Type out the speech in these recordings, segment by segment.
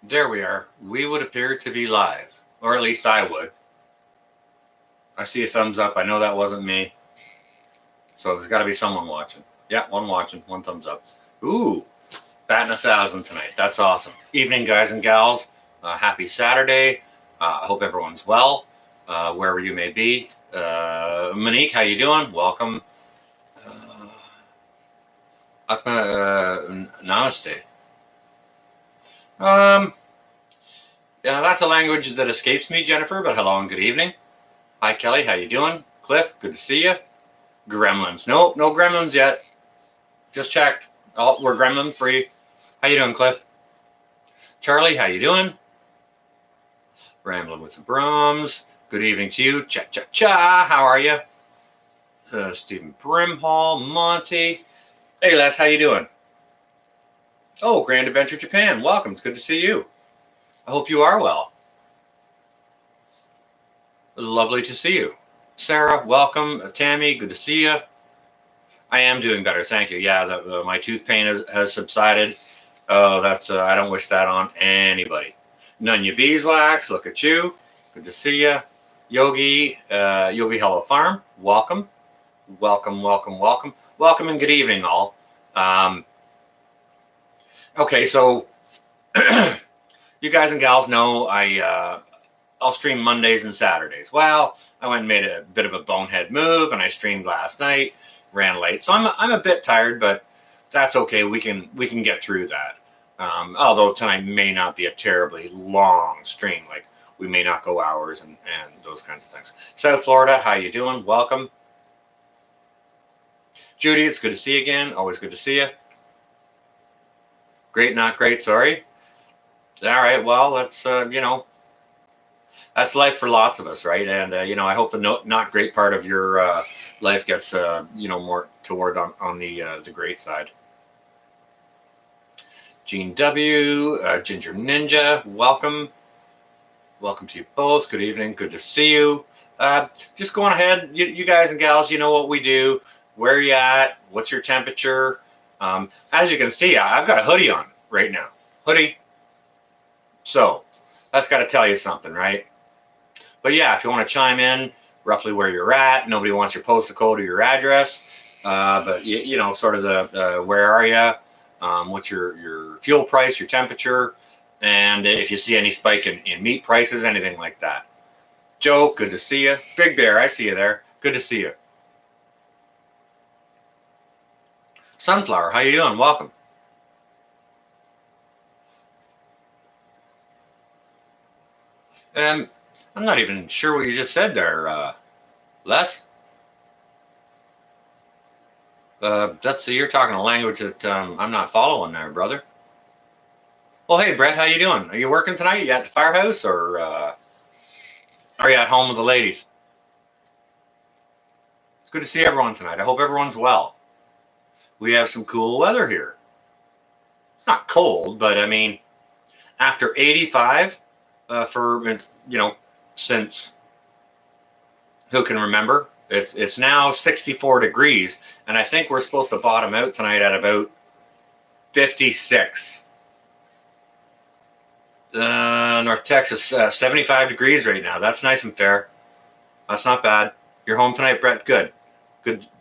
There we are. We would appear to be live, or at least I would. I see a thumbs up. I know that wasn't me. So there's got to be someone watching. Yeah, one watching, one thumbs up. Ooh, batting 1,000 tonight. That's awesome. Evening, guys and gals. Happy Saturday. I hope everyone's well, wherever you may be. Monique, how you doing? Welcome. Namaste. Yeah, that's a language that escapes me, Jennifer, but hello and good evening. Hi, Kelly. How you doing? Cliff, good to see you. Gremlins. No gremlins yet. Just checked. Oh, we're gremlin free. How you doing, Cliff? Charlie, how you doing? Rambling with the Brahms. Good evening to you. Cha. How are you? Stephen Brimhall, Monty. Hey, Les, how you doing? Oh, Grand Adventure Japan. Welcome. It's good to see you. I hope you are well. Lovely to see you. Sarah, welcome. Tammy, good to see you. I am doing better, thank you. Yeah, my tooth pain has subsided. Oh, that's I don't wish that on anybody. Nunya Beeswax, look at you. Good to see you. Yogi Hello Farm, welcome. Welcome, and good evening, all. Okay, so you guys and gals know I'll stream Mondays and Saturdays. Well, I went and made a bit of a bonehead move, and I streamed last night. Ran late, so I'm a bit tired, but that's okay. We can get through that. Although tonight may not be a terribly long stream, like we may not go hours and those kinds of things. South Florida, how you doing? Welcome. Judy, it's good to see you again. Always good to see you. Great, not great. Sorry. All right. Well, that's that's life for lots of us, right? And I hope the not great part of your life gets more toward on the great side. Gene W, Ginger Ninja, welcome to you both. Good evening, good to see you. Just going ahead, you guys and gals, you know what we do. Where are you at? What's your temperature? As you can see, I've got a hoodie on right now. Hoodie. So that's got to tell you something, right? But yeah, if you want to chime in roughly where you're at, nobody wants your postal code or your address, but sort of the where are you? What's your fuel price, your temperature, and if you see any spike in meat prices, anything like that. Joe, good to see you. Big Bear, I see you there. Good to see you. Sunflower, how you doing? Welcome. I'm not even sure what you just said there, Les. You're talking a language that I'm not following there, brother. Well, hey, Brett, how you doing? Are you working tonight? You at the firehouse, or are you at home with the ladies? It's good to see everyone tonight. I hope everyone's well. We have some cool weather here. It's not cold, but I mean, after 85 since who can remember? It's now 64 degrees, and I think we're supposed to bottom out tonight at about 56. North Texas, 75 degrees right now. That's nice and fair. That's not bad. You're home tonight, Brett? Good.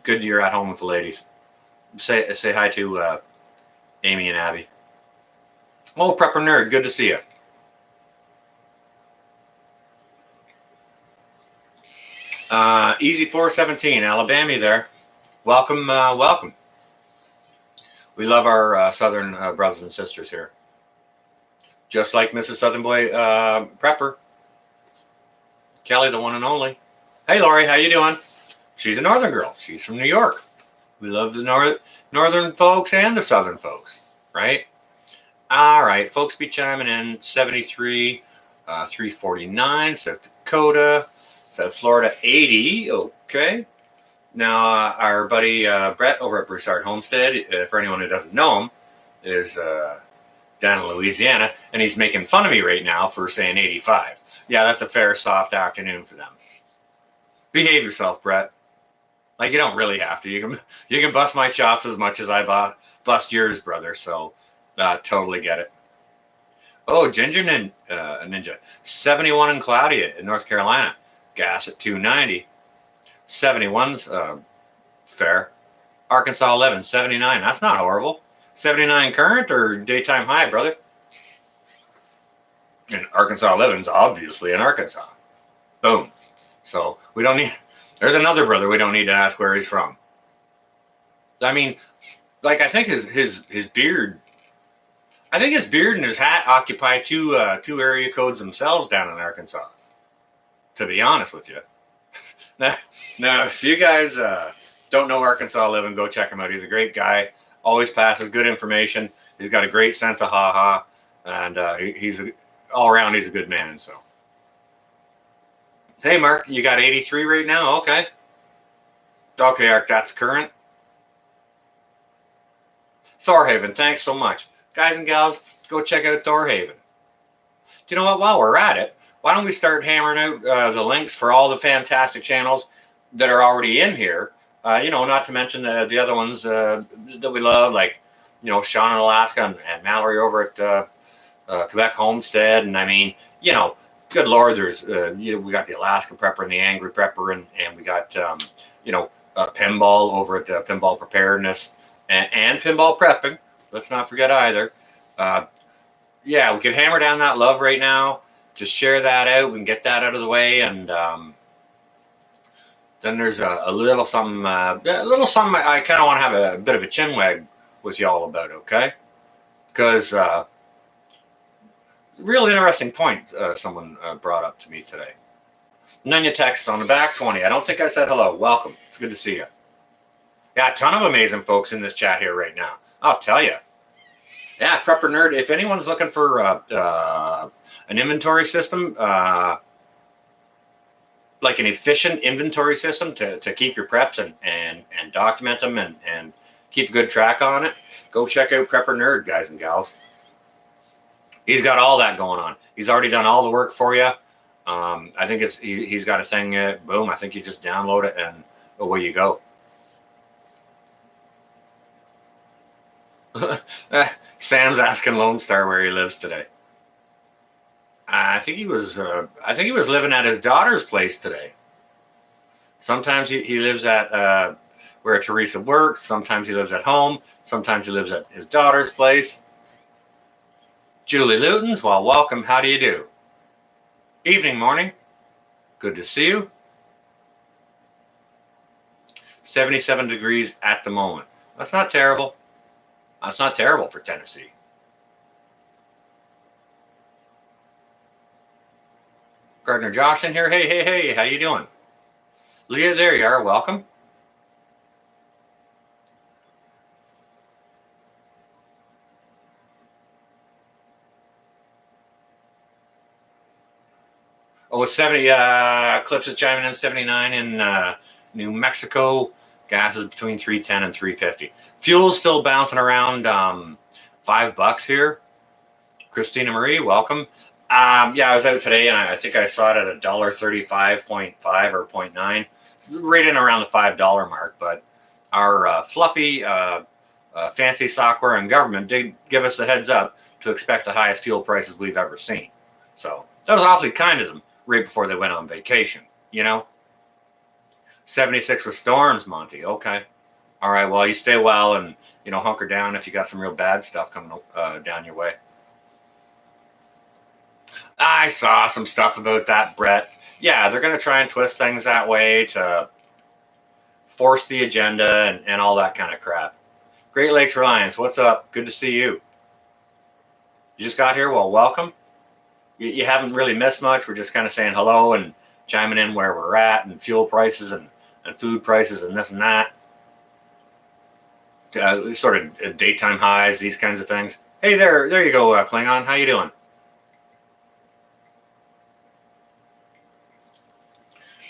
You're at home with the ladies. Say hi to Amy and Abby. Oh, Prepper Nerd, good to see you. Easy 417, Alabama there. Welcome. We love our Southern brothers and sisters here. Just like Mrs. Southern Boy Prepper. Kelly, the one and only. Hey, Lori, how you doing? She's a Northern girl. She's from New York. We love the Northern folks and the Southern folks, right? All right, folks be chiming in. 73, 349, South Dakota, South Florida, 80. Okay. Now, our buddy Brett over at Broussard Homestead, for anyone who doesn't know him, is down in Louisiana, and he's making fun of me right now for saying 85. Yeah, that's a fair, soft afternoon for them. Behave yourself, Brett. Like, you don't really have to. You can bust my chops as much as I bust yours, brother. So, totally get it. Oh, Ginger Ninja. 71 in Claudia in North Carolina. Gas at 290. 71's fair. Arkansas 11, 79. That's not horrible. 79 current or daytime high, brother? And Arkansas 11 is obviously in Arkansas. Boom. So we don't need. There's another brother we don't need to ask where he's from. I mean, like I think his beard. I think his beard and his hat occupy two area codes themselves down in Arkansas. To be honest with you. Now, if you guys don't know Arkansas 11, go check him out. He's a great guy. Always passes good information. He's got a great sense of ha-ha. And he's all around, he's a good man. So, hey, Mark, you got 83 right now? Okay. Okay, Ark, that's current. Thorhaven, thanks so much. Guys and gals, go check out Thorhaven. Do you know what? While we're at it, why don't we start hammering out the links for all the fantastic channels that are already in here? Not to mention the other ones that we love, like, Sean in Alaska and Mallory over at Quebec Homestead. And I mean, good Lord, there's, we got the Alaska Prepper and the Angry Prepper, and we got, Pinball over at Pinball Preparedness and Pinball Prepping. Let's not forget either. Yeah, we can hammer down that love right now. Just share that out. We can get that out of the way. And then there's a little something, I kind of want to have a bit of a chinwag with y'all about, okay? Because real interesting point someone brought up to me today. Nunya, Texas on the back 20. I don't think I said hello. Welcome. It's good to see you. Yeah, a ton of amazing folks in this chat here right now. I'll tell you. Yeah, Prepper Nerd, if anyone's looking for an inventory system, like an efficient inventory system to keep your preps and document them and keep a good track on it, go check out Prepper Nerd, guys and gals. He's got all that going on. He's already done all the work for you. I think he's got a thing, boom, I think you just download it and away you go. Sam's asking Lone Star where he lives today. I think he was living at his daughter's place today. Sometimes he lives at where Teresa works. Sometimes he lives at home. Sometimes he lives at his daughter's place. Julie Lutens, well, welcome. How do you do? Evening, morning. Good to see you. 77 degrees at the moment. That's not terrible. That's not terrible for Tennessee. Gardner Josh in here. Hey, how you doing? Leah, there you are. Welcome. Oh, 70. Clips is chiming in 79 in New Mexico. Gas is between $3.10 and $3.50. Fuel's still bouncing around $5 here. Christina Marie, welcome. Yeah, I was out today and I think I saw it at $1.35.5 or 0.9, right in around the $5 mark. But our fluffy fancy software and government did give us a heads up to expect the highest fuel prices we've ever seen. So that was awfully kind of them right before they went on vacation, 76 with storms, Monty. Okay. All right. Well, you stay well and, hunker down if you got some real bad stuff coming down your way. I saw some stuff about that, Brett. Yeah, they're going to try and twist things that way to force the agenda and all that kind of crap. Great Lakes Reliance, what's up? Good to see you. You just got here? Well, welcome. You haven't really missed much. We're just kind of saying hello and chiming in where we're at and fuel prices and food prices and this and that. Sort of daytime highs, these kinds of things. Hey, there you go, Klingon. How you doing?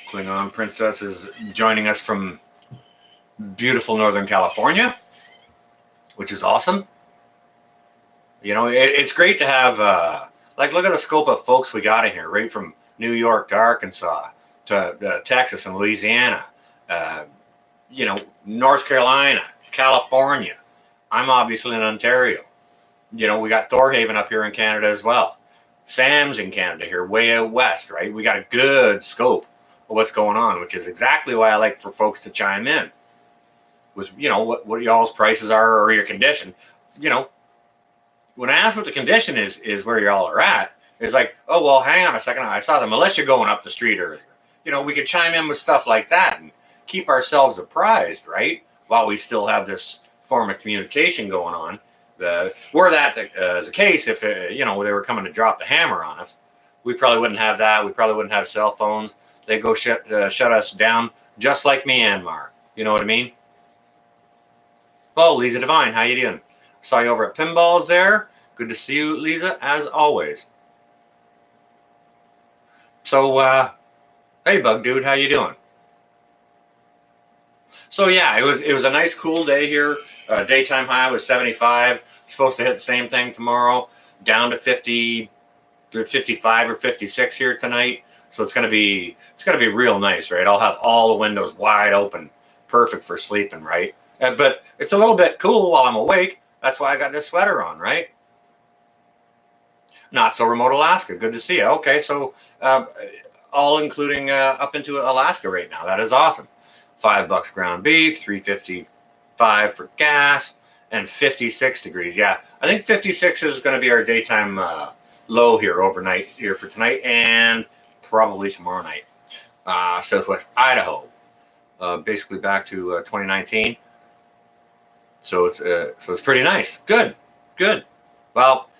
Klingon Princess is joining us from beautiful Northern California, which is awesome. It's great to have, look at the scope of folks we got in here, right from New York to Arkansas to Texas and Louisiana, North Carolina, California. I'm obviously in Ontario. You know, we got Thorhaven up here in Canada as well. Sam's in Canada here, way out west, right? We got a good scope of what's going on, which is exactly why I like for folks to chime in with, you know, what y'all's prices are or your condition. You know, when I ask what the condition is where y'all are at, it's like, oh, well, hang on a second. I saw the militia going up the street earlier. You know, we could chime in with stuff like that and keep ourselves apprised, right? While we still have this form of communication going on. Were that the case, if you know, they were coming to drop the hammer on us, we probably wouldn't have that. We probably wouldn't have cell phones. They go shut us down, just like Myanmar. You know what I mean? Well, Lisa Devine, how you doing? Saw you over at Pinballs there. Good to see you, Lisa, as always. So, hey, Bug Dude, how you doing? So yeah, it was a nice cool day here. Daytime high was 75. Supposed to hit the same thing tomorrow. Down to 50, 55 or 56 here tonight. So it's gonna be real nice, right? I'll have all the windows wide open, perfect for sleeping, right? But it's a little bit cool while I'm awake. That's why I got this sweater on, right? Not so remote Alaska. Good to see you. Okay, so all including up into Alaska right now. That is awesome. $5 ground beef, $3.55 for gas, and 56 degrees. Yeah, I think 56 is going to be our daytime low here overnight here for tonight and probably tomorrow night. Southwest Idaho, basically back to 2019. So it's pretty nice. Good. Well,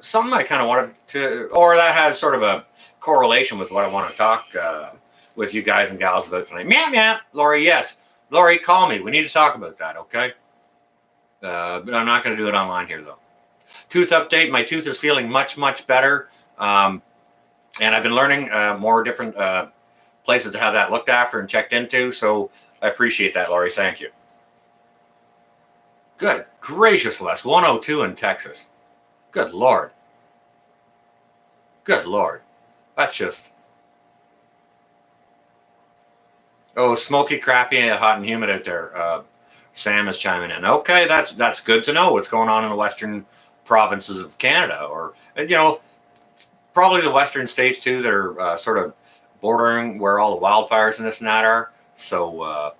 something I kind of wanted to, or that has sort of a correlation with what I want to talk with you guys and gals about tonight. Meow, Lori, yes. Lori, call me. We need to talk about that, okay? But I'm not going to do it online here, though. Tooth update. My tooth is feeling much, much better. And I've been learning more different places to have that looked after and checked into. So I appreciate that, Lori. Thank you. Good gracious, Les. 102 in Texas. Good Lord. Good Lord. That's just... Oh, smoky, crappy, hot and humid out there. Sam is chiming in. Okay, that's good to know what's going on in the western provinces of Canada, or you know, probably the western states too that are sort of bordering where all the wildfires and this and that are. So,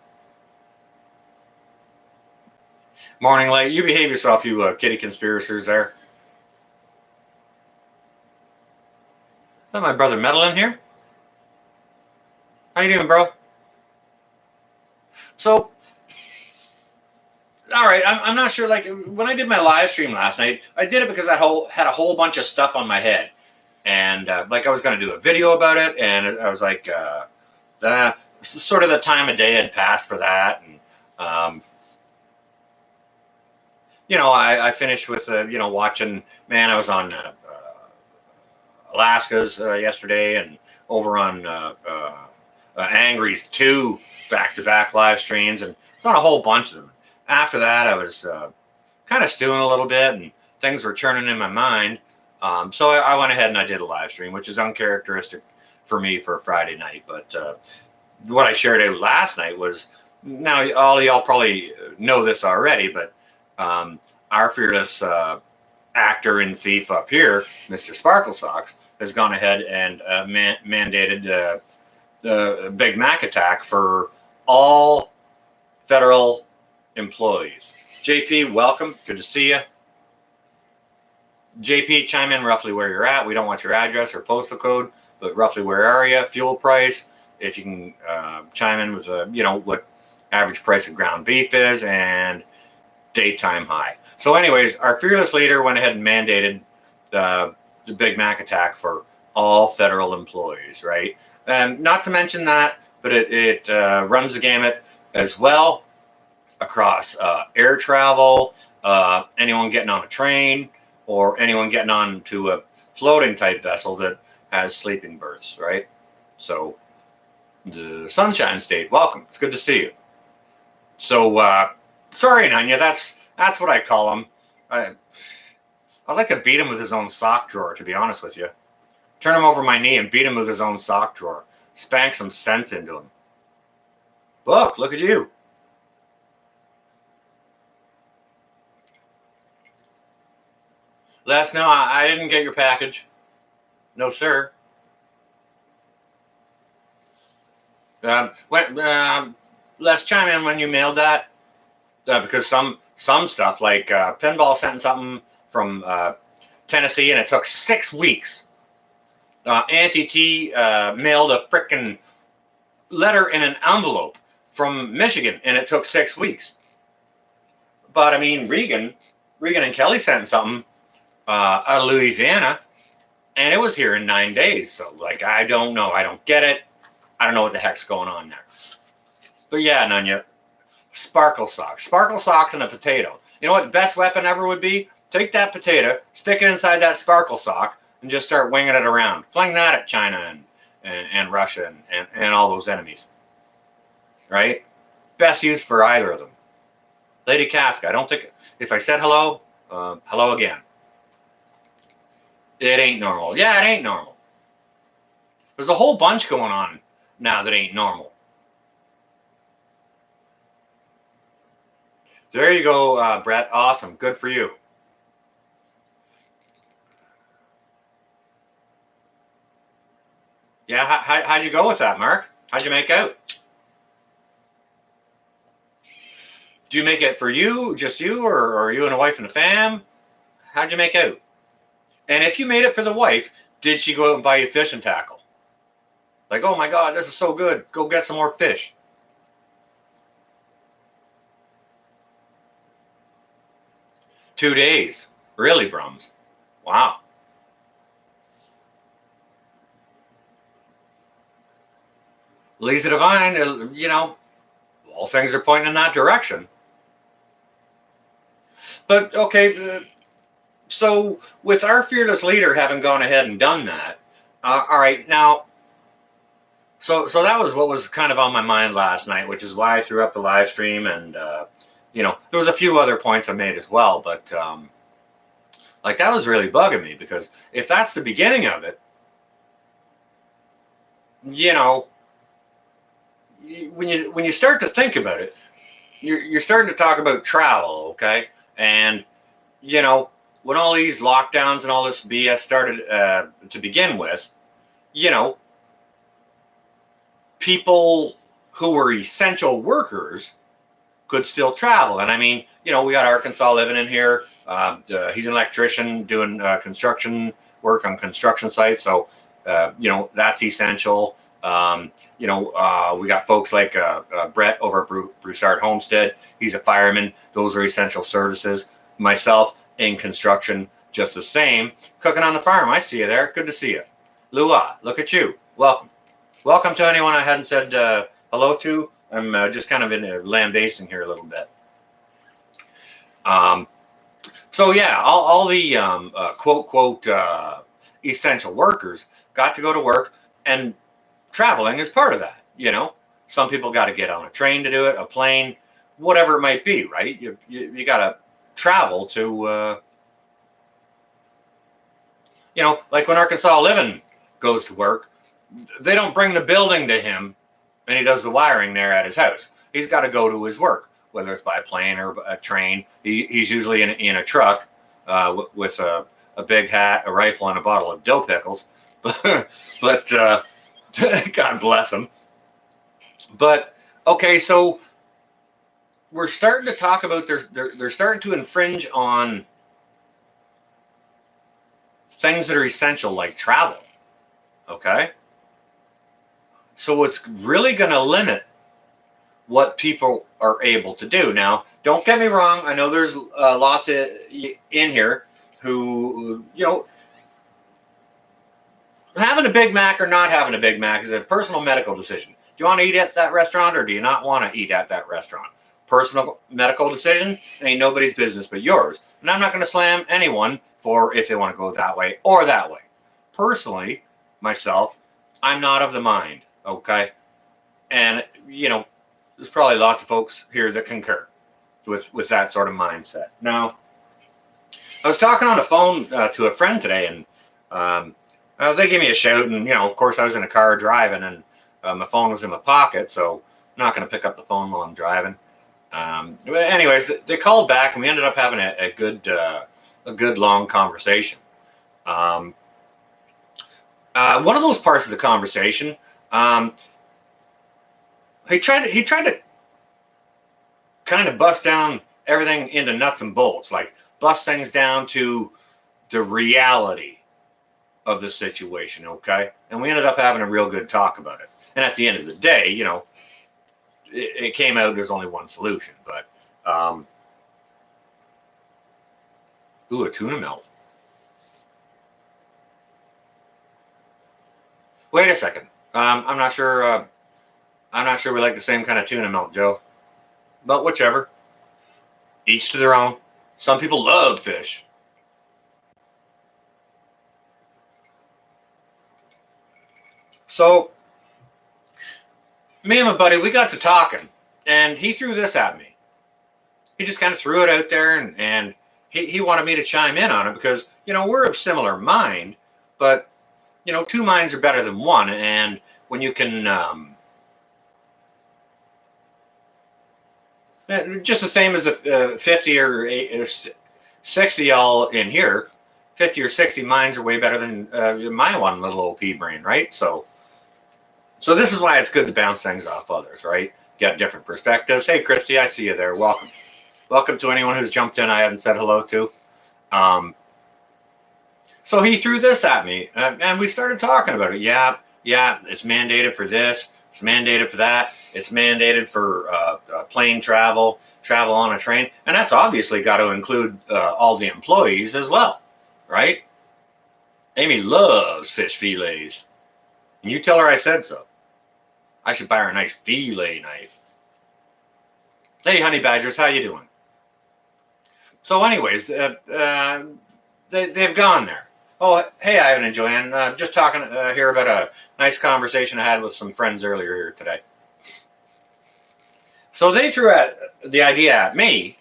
morning light, you behave yourself, you kitty conspirators there. Is that my brother Metal in here? How you doing, bro? So, all right, I'm not sure. Like when I did my live stream last night, I did it because I had a whole bunch of stuff on my head, and like I was going to do a video about it, and I was like, sort of the time of day had passed for that, and you know, I finished with you know, watching. Man, I was on Alaska's yesterday, and over on Angry's 2 back-to-back live streams, and it's on a whole bunch of them. After that, I was kind of stewing a little bit, and things were churning in my mind. So I went ahead and I did a live stream, which is uncharacteristic for me for a Friday night. But what I shared out last night was, now all of y'all probably know this already, but our fearless actor and thief up here, Mr. Sparkle Socks, has gone ahead and mandated the Big Mac attack for all federal employees. JP, welcome. Good to see you. JP, chime in roughly where you're at. We don't want your address or postal code, but roughly where are you? Fuel price. If you can chime in with you know, what average price of ground beef is and daytime high. So, anyways, our fearless leader went ahead and mandated the Big Mac attack for all federal employees, right? And not to mention that, but it runs the gamut as well across air travel, anyone getting on a train, or anyone getting on to a floating type vessel that has sleeping berths, right? So the Sunshine State, welcome. It's good to see you. So sorry, Nanya, that's what I call him. I'd like to beat him with his own sock drawer, to be honest with you. Turn him over my knee and beat him with his own sock drawer. Spank some sense into him. Look at you. Les, no, I didn't get your package. No, sir. Les, chime in when you mailed that. Because some stuff, like Pinball sent something from Tennessee, and it took 6 weeks. Auntie T mailed a frickin' letter in an envelope from Michigan, and it took 6 weeks. But I mean, Regan and Kelly sent something out of Louisiana, and it was here in 9 days. So, like, I don't know. I don't get it. I don't know what the heck's going on there. But yeah, Nunya, sparkle socks. Sparkle socks and a potato. You know what the best weapon ever would be? Take that potato, stick it inside that sparkle sock, and just start winging it around. Fling that at China and Russia and all those enemies. Right? Best use for either of them. Lady Casca, I don't think, if I said hello, hello again. It ain't normal. Yeah, it ain't normal. There's a whole bunch going on now that ain't normal. There you go, Brett. Awesome. Good for you. Yeah, how'd you go with that, Mark? How'd you make out? Did you make it for you, just you, or you and a wife and a fam? How'd you make out? And if you made it for the wife, did she go out and buy you fishing tackle? Like, oh my God, this is so good. Go get some more fish. Two days. Really, Brums? Wow. Lisa Devine, you know, all things are pointing in that direction. But, okay, so with our fearless leader having gone ahead and done that, all right, now, so that was what was kind of on my mind last night, which is why I threw up the live stream, and, you know, there was a few other points I made as well, but, like, that was really bugging me, because if that's the beginning of it, you know, when you start to think about it, you're starting to talk about travel, okay? And, you know, when all these lockdowns and all this BS started to begin with, you know, people who were essential workers could still travel. And I mean, you know, we got Arkansas living in here. He's an electrician doing construction work on construction sites. So, you know, that's essential. You know, we got folks like Brett over at Broussard Homestead. He's a fireman. Those are essential services. Myself in construction, just the same. Cooking on the farm. I see you there. Good to see you. Lua, look at you. Welcome. Welcome to anyone I hadn't said hello to. I'm just kind of in lambasting here a little bit. So yeah, all the quote essential workers got to go to work, and traveling is part of that. You know, some people got to get on a train to do it, a plane, whatever it might be, right? You got to travel to, you know, like when Arkansas Living goes to work, they don't bring the building to him and he does the wiring there at his house. He's got to go to his work, whether it's by plane or a train. He's usually in a truck with a big hat, a rifle, and a bottle of dill pickles. But God bless him. But okay, so we're starting to talk about they're starting to infringe on things that are essential, like travel. Okay, so it's really going to limit what people are able to do. Now, don't get me wrong. I know there's lots in here who, you know, having a Big Mac or not having a Big Mac is a personal medical decision. Do you want to eat at that restaurant or do you not want to eat at that restaurant? Personal medical decision, ain't nobody's business but yours. And I'm not going to slam anyone for if they want to go that way or that way. Personally, myself, I'm not of the mind, okay? And, you know, there's probably lots of folks here that concur with that sort of mindset. Now, I was talking on the phone to a friend today, and they gave me a shout, and, you know, of course, I was in a car driving, and my phone was in my pocket, so I'm not going to pick up the phone while I'm driving. But anyways, they called back, and we ended up having a good a good long conversation. One of those parts of the conversation, he tried to kind of bust down everything into nuts and bolts, like bust things down to the reality of the situation, okay? And we ended up having a real good talk about it. And at the end of the day, you know, it came out there's only one solution. But ooh, a tuna melt. Wait a second. I'm not sure. I'm not sure we like the same kind of tuna melt, Joe. But whichever. Each to their own. Some people love fish. So, me and my buddy, we got to talking, and he threw this at me. He just kind of threw it out there, and he wanted me to chime in on it because, you know, we're of similar mind, but, you know, two minds are better than one, and when you can, just the same as a 50 or 60 y'all in here, 50 or 60 minds are way better than my one little old pea brain, right? So this is why it's good to bounce things off others, right? Get different perspectives. Hey, Christy, I see you there. Welcome. Welcome to anyone who's jumped in I haven't said hello to. So he threw this at me, and we started talking about it. Yeah, it's mandated for this. It's mandated for that. It's mandated for plane travel on a train. And that's obviously got to include all the employees as well, right? Amy loves fish fillets. And you tell her I said so. I should buy her a nice fillet knife. Hey, honey badgers, how you doing? So anyways, they've gone there. Oh, hey, Ivan and Joanne. Just talking here about a nice conversation I had with some friends earlier here today. So they threw the idea at me.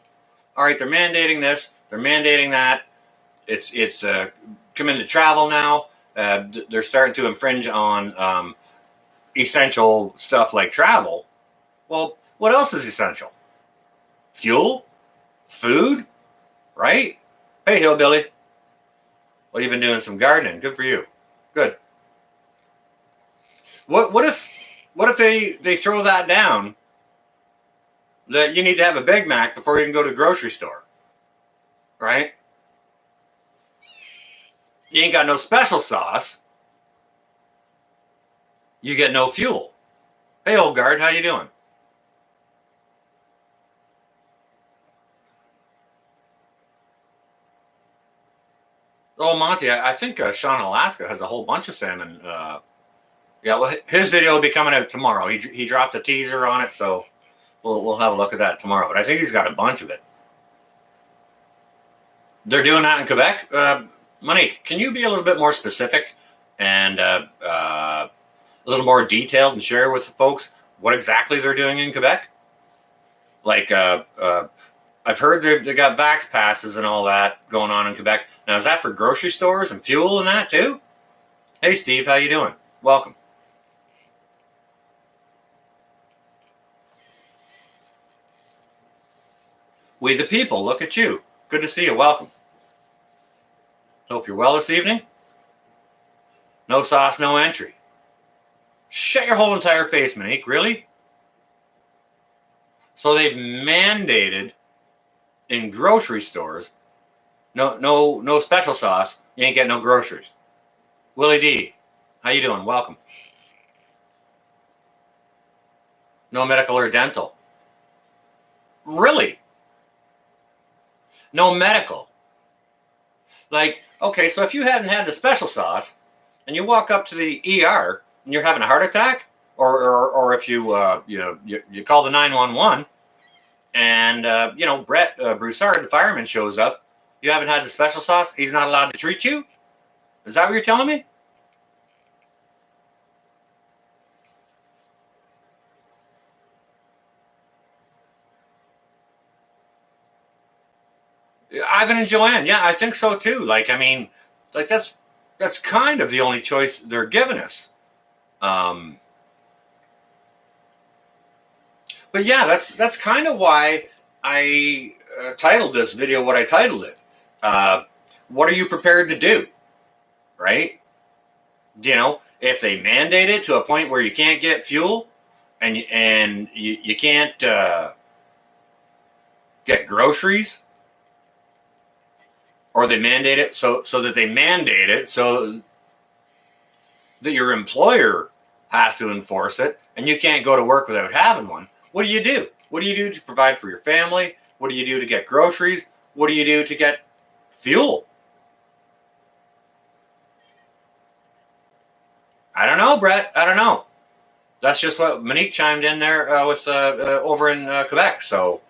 All right, they're mandating this. They're mandating that. It's coming to travel now. They're starting to infringe on essential stuff like travel. Well, what else is essential? Fuel? Food? Right? Hey, Hillbilly. Well, you've been doing some gardening. Good for you. Good. What if they throw that down, that you need to have a Big Mac before you can go to the grocery store? Right? You ain't got no special sauce. You get no fuel. Hey, old guard, how you doing? Oh, Monty, I think Sean Alaska has a whole bunch of salmon. Yeah, well, his video will be coming out tomorrow. He dropped a teaser on it, so we'll have a look at that tomorrow. But I think he's got a bunch of it. They're doing that in Quebec. Monique, can you be a little bit more specific and a little more detailed and share with folks what exactly they're doing in Quebec? Like, I've heard they got vax passes and all that going on in Quebec. Now, is that for grocery stores and fuel and that too? Hey, Steve, how you doing? Welcome. We the people, look at you. Good to see you. Welcome. Hope you're well this evening. No sauce, no entry. Shut your whole entire face, Monique. Really? So they've mandated in grocery stores, no special sauce. You ain't getting no groceries. Willie D, how you doing? Welcome. No medical or dental. Really? No medical. Like, okay, so if you hadn't had the special sauce and you walk up to the ER and you're having a heart attack, or if you call the 911 and Brett Broussard, the fireman, shows up, you haven't had the special sauce, he's not allowed to treat you? Is that what you're telling me? Ivan and Joanne, yeah, I think so too. Like, I mean, like that's kind of the only choice they're giving us. But yeah, that's kind of why I titled this video what I titled it. what are you prepared to do? Right? You know, if they mandate it to a point where you can't get fuel and you can't get groceries, or they mandate it so that they mandate it so that your employer has to enforce it, and you can't go to work without having one. What do you do? What do you do to provide for your family? What do you do to get groceries? What do you do to get fuel? I don't know, Brett. I don't know. That's just what Monique chimed in there with over in Quebec. So,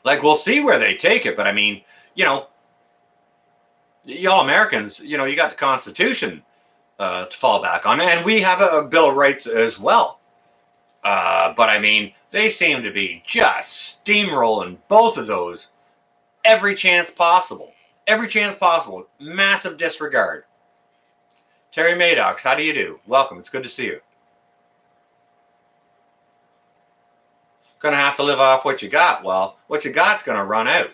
like, we'll see where they take it. But I mean, you know, y'all Americans, you know, you got the Constitution to fall back on, and we have a Bill of Rights as well. But I mean, they seem to be just steamrolling both of those every chance possible. Every chance possible. Massive disregard. Terry Maddox, how do you do? Welcome. It's good to see you. Going to have to live off what you got. Well, what you got's going to run out.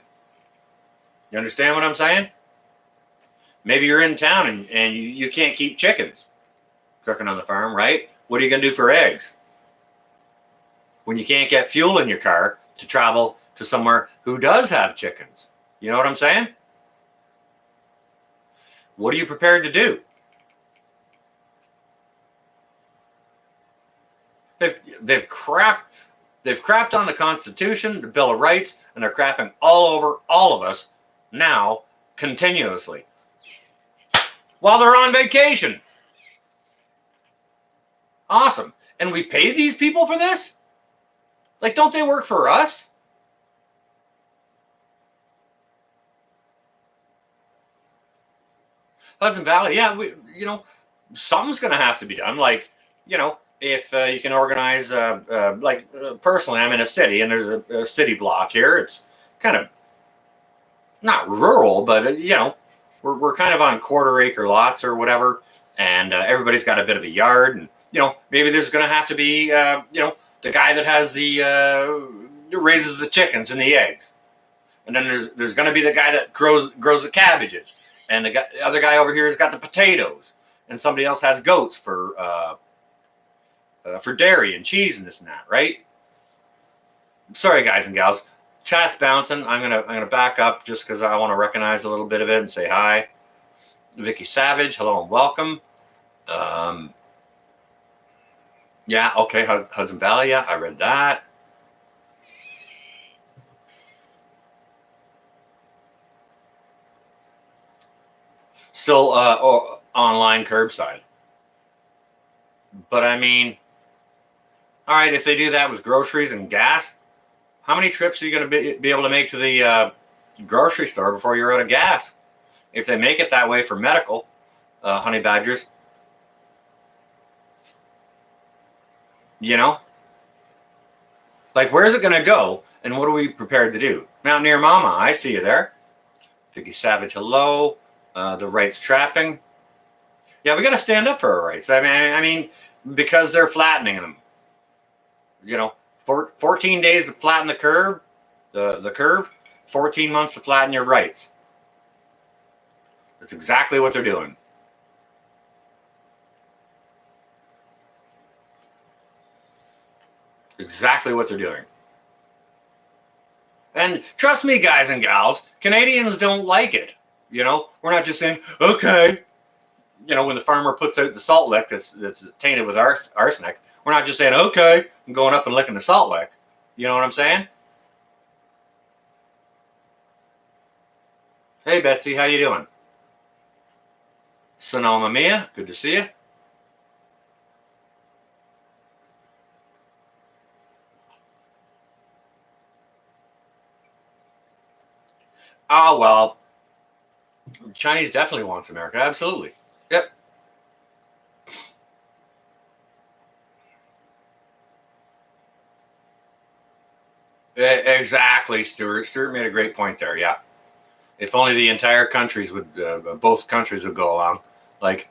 You understand what I'm saying? Maybe you're in town and you can't keep chickens cooking on the farm, right? What are you going to do for eggs? When you can't get fuel in your car to travel to somewhere who does have chickens. You know what I'm saying? What are you prepared to do? They've crapped on the Constitution, the Bill of Rights, and they're crapping all over all of us now continuously while they're on vacation. Awesome. And we pay these people for this? Like, don't they work for us? Hudson Valley, yeah, something's going to have to be done. Like, if you can organize, personally, I'm in a city, and there's a city block here. It's kind of not rural, but, we're kind of on quarter-acre lots or whatever, and everybody's got a bit of a yard, and, maybe there's going to have to be, the guy that has raises the chickens and the eggs. And then there's going to be the guy that grows the cabbages. And the other guy over here has got the potatoes. And somebody else has goats for dairy and cheese and this and that, right? Sorry, guys and gals. Chat's bouncing. I'm gonna back up just because I want to recognize a little bit of it and say hi. Vicky Savage, hello and welcome. Yeah, okay, Hudson Valley, yeah, I read that. Still online curbside. But I mean, all right, if they do that with groceries and gas, how many trips are you going to be able to make to the grocery store before you're out of gas? If they make it that way for medical, honey badgers, like, where's it going to go, and what are we prepared to do? Mountaineer Mama, I see you there. Vicky Savage, hello. The rights trapping. Yeah, we got to stand up for our rights. I mean, because they're flattening them. 14 days to flatten the curve, the curve, 14 months to flatten your rights. That's exactly what they're doing. Exactly what they're doing. And trust me, guys and gals, Canadians don't like it. We're not just saying, okay. When the farmer puts out the salt lick that's tainted with arsenic, we're not just saying, okay, and going up and licking the salt lick. You know what I'm saying? Hey, Betsy, how you doing? Sonoma Mia, good to see you. Oh, well, Chinese definitely wants America. Absolutely. Yep. Exactly, Stuart. Stuart made a great point there. Yeah. If only the entire countries would, both countries would go along. Like,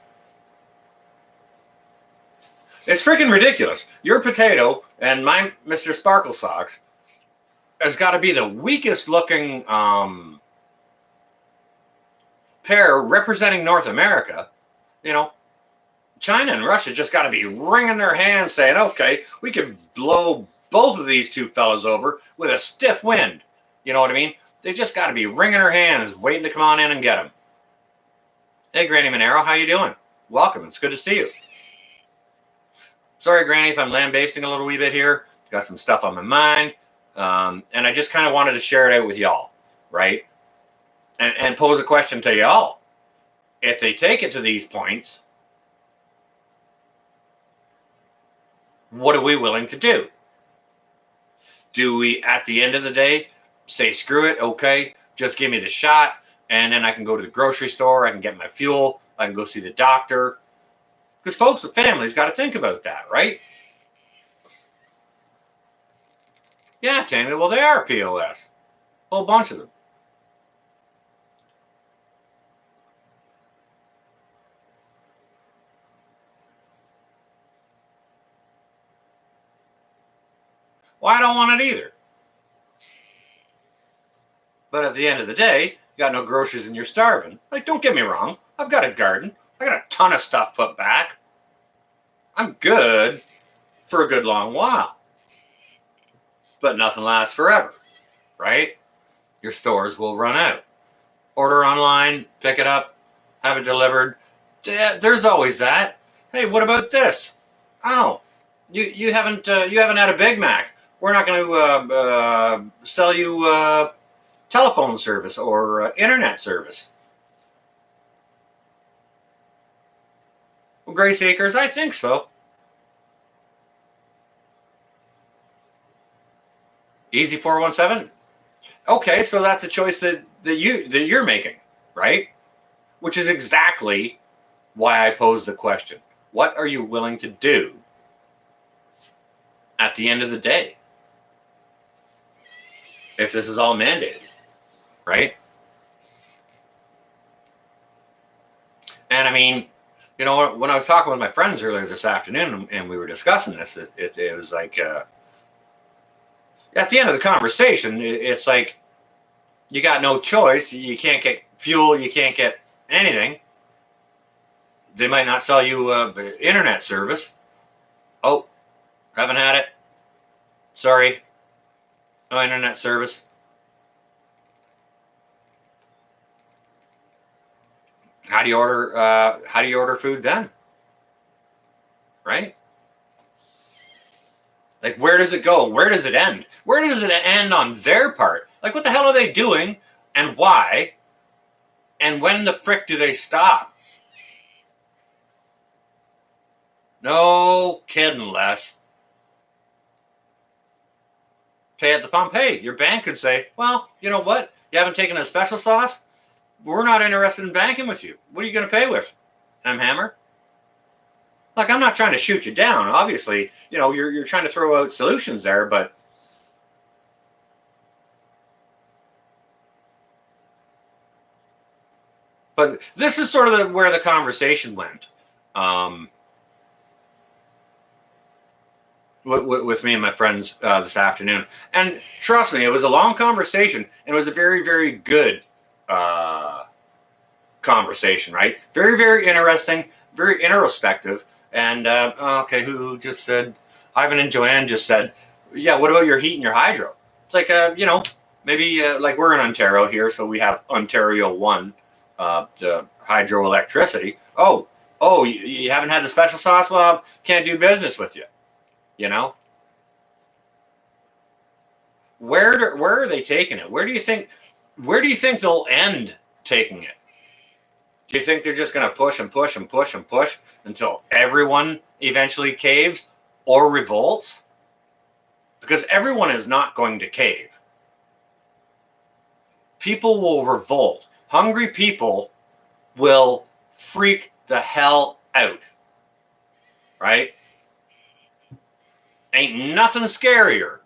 it's freaking ridiculous. Your potato and my Mr. Sparkle Socks has got to be the weakest looking pair representing North America, China and Russia just got to be wringing their hands saying, okay, we can blow both of these two fellas over with a stiff wind. You know what I mean? They just got to be wringing their hands, waiting to come on in and get them. Hey, Granny Monero, how you doing? Welcome. It's good to see you. Sorry, Granny, if I'm lambasting a little wee bit here. Got some stuff on my mind. And I just kind of wanted to share it out with y'all, right? And pose a question to y'all. If they take it to these points, what are we willing to do? Do we, at the end of the day, say, screw it, okay, just give me the shot, and then I can go to the grocery store, I can get my fuel, I can go see the doctor? Because folks with families got to think about that, right? Yeah, Tammy, well, they are POS. A whole bunch of them. Well, I don't want it either. But at the end of the day, you got no groceries and you're starving. Like, don't get me wrong. I've got a garden. I got a ton of stuff put back. I'm good for a good long while. But nothing lasts forever, right? Your stores will run out. Order online, pick it up, have it delivered. There's always that. Hey, what about this? Oh, you haven't had a Big Mac. We're not going to sell you telephone service or internet service. Well, Grace Acres, I think so. Easy 417. Okay, so that's a choice that you're making, right? Which is exactly why I posed the question. What are you willing to do at the end of the day if this is all mandated, right? And I mean, when I was talking with my friends earlier this afternoon and we were discussing this, it was like, at the end of the conversation, it's like, you got no choice. You can't get fuel. You can't get anything. They might not sell you internet service. Oh, haven't had it. Sorry. No internet service. How do you order food then? Right? Like, where does it go? Where does it end? Where does it end on their part? Like, what the hell are they doing and why? And when the frick do they stop? No kidding, Les. Pay at the pump. Hey, your bank could say, well, you know what? You haven't taken a special sauce? We're not interested in banking with you. What are you going to pay with? Hammer? Like, I'm not trying to shoot you down. Obviously, you're trying to throw out solutions there, but this is sort of where the conversation went with me and my friends this afternoon. And trust me, it was a long conversation, and it was a very, very good conversation, right? Very, very interesting, very introspective. And, okay, who just said, Ivan and Joanne just said, yeah, what about your heat and your hydro? It's like, maybe like we're in Ontario here, so we have Ontario 1, the hydroelectricity. Oh, you haven't had the special sauce? Well, can't do business with you, Where are they taking it? Where do you think they'll end taking it? Do you think they're just going to push and push and push and push until everyone eventually caves or revolts? Because everyone is not going to cave. People will revolt. Hungry people will freak the hell out. Right? Ain't nothing scarier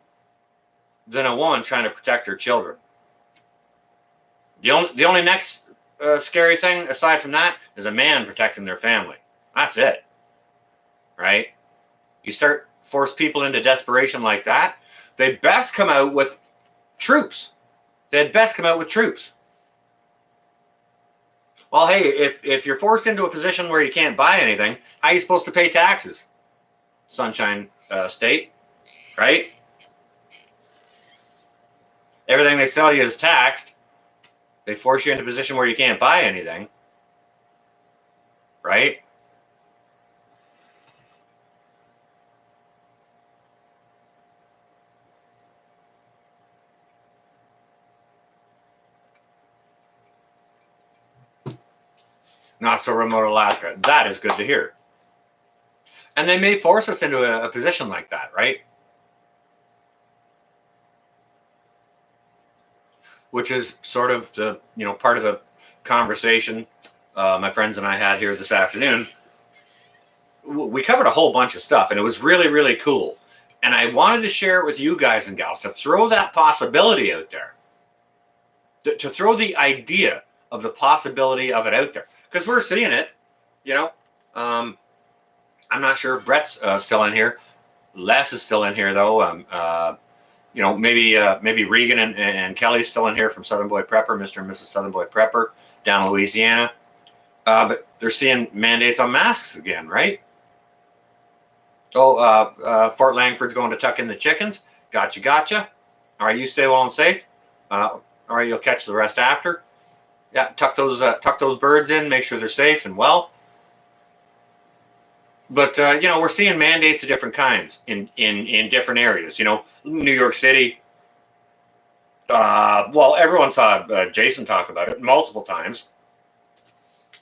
than a woman trying to protect her children. The only next scary thing aside from that is a man protecting their family. That's it. Right? You start force people into desperation like that, they best come out with troops. They'd best come out with troops. Well, hey, if you're forced into a position where you can't buy anything, how are you supposed to pay taxes? Sunshine State, right? Everything they sell you is taxed. They force you into a position where you can't buy anything, right? Not so remote Alaska. That is good to hear. And they may force us into a position like that, right? Which is sort of the, part of the conversation my friends and I had here this afternoon. We covered a whole bunch of stuff, and it was really, really cool. And I wanted to share it with you guys and gals, to throw that possibility out there, to throw the idea of the possibility of it out there, because we're seeing it. I'm not sure if Brett's still in here. Les is still in here, though. Maybe Regan and Kelly's still in here from Southern Boy Prepper, Mr. and Mrs. Southern Boy Prepper down in Louisiana. But they're seeing mandates on masks again, right? Fort Langford's going to tuck in the chickens. Gotcha. All right, you stay well and safe. All right, you'll catch the rest after. Yeah, tuck those birds in. Make sure they're safe and well. But we're seeing mandates of different kinds in different areas. New York City. Everyone saw Jason talk about it multiple times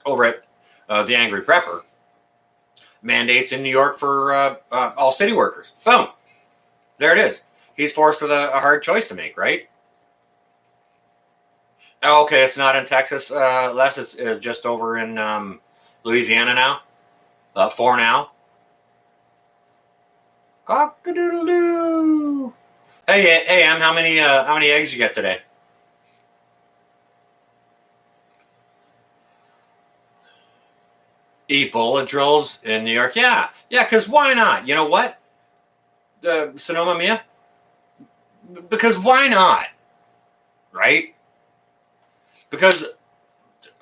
over at the Angry Prepper. Mandates in New York for all city workers. Boom. There it is. He's forced with a hard choice to make, right? Okay, it's not in Texas. Les is just over in Louisiana now. For now. Cock-a-doodle-doo. Hey, Em, how many eggs you get today? Ebola drills in New York. Yeah, because why not? You know what? Sonoma Mia? Because why not? Right? Because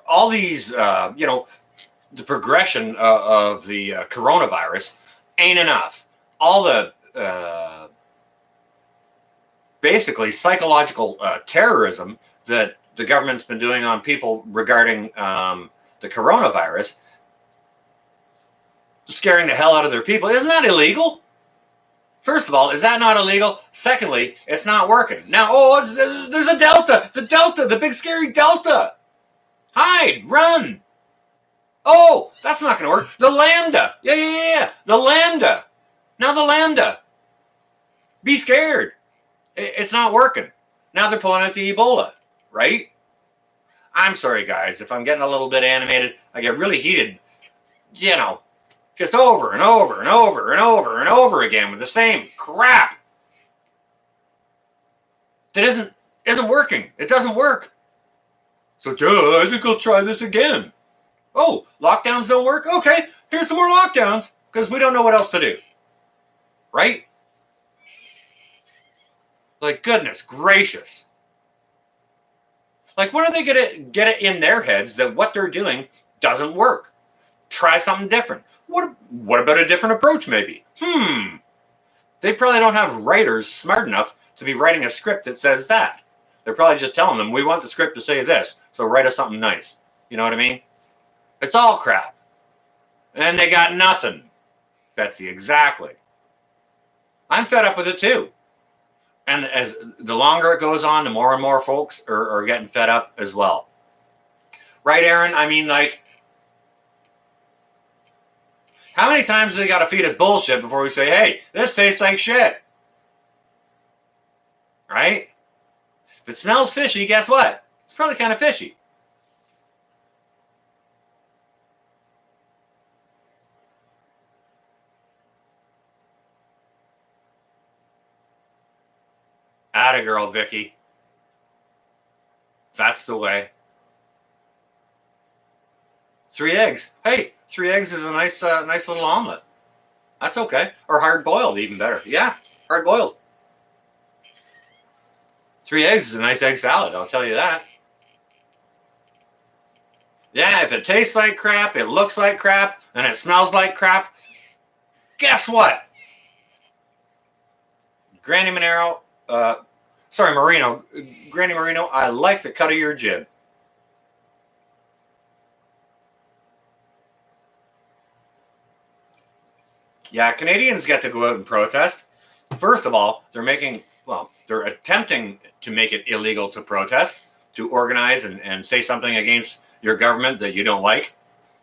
all these, the progression of the coronavirus ain't enough. All the basically psychological terrorism that the government's been doing on people regarding the coronavirus, scaring the hell out of their people. Isn't that illegal? First of all, is that not illegal? Secondly, it's not working. Now, there's a Delta. The Delta, the big scary Delta. Hide, run. Oh, that's not going to work. The Lambda. Yeah. The Lambda. Now the Lambda. Be scared. It's not working. Now they're pulling out the Ebola, right? I'm sorry, guys, if I'm getting a little bit animated. I get really heated, just over and over and over and over and over again with the same crap that isn't working. It doesn't work. So, I think I'll try this again. Oh, lockdowns don't work? Okay, here's some more lockdowns, because we don't know what else to do. Right? Like, goodness gracious. Like, when are they going to get it in their heads that what they're doing doesn't work? Try something different. What about a different approach, maybe? They probably don't have writers smart enough to be writing a script that says that. They're probably just telling them, we want the script to say this, so write us something nice. You know what I mean? It's all crap. And they got nothing. Betsy, exactly. I'm fed up with it too. And as the longer it goes on, the more and more folks are getting fed up as well. Right, Aaron? I mean, like, how many times do they got to feed us bullshit before we say, hey, this tastes like shit? Right? If it smells fishy, guess what? It's probably kind of fishy. Atta girl, Vicky. That's the way. 3 eggs. Hey, 3 eggs is a nice little omelet. That's okay. Or hard-boiled, even better. Yeah, hard-boiled. 3 eggs is a nice egg salad, I'll tell you that. Yeah, if it tastes like crap, it looks like crap, and it smells like crap, guess what? Granny Marino, Granny Marino, I like the cut of your jib. Yeah, Canadians get to go out and protest. First of all, they're attempting to make it illegal to protest, to organize and say something against your government that you don't like.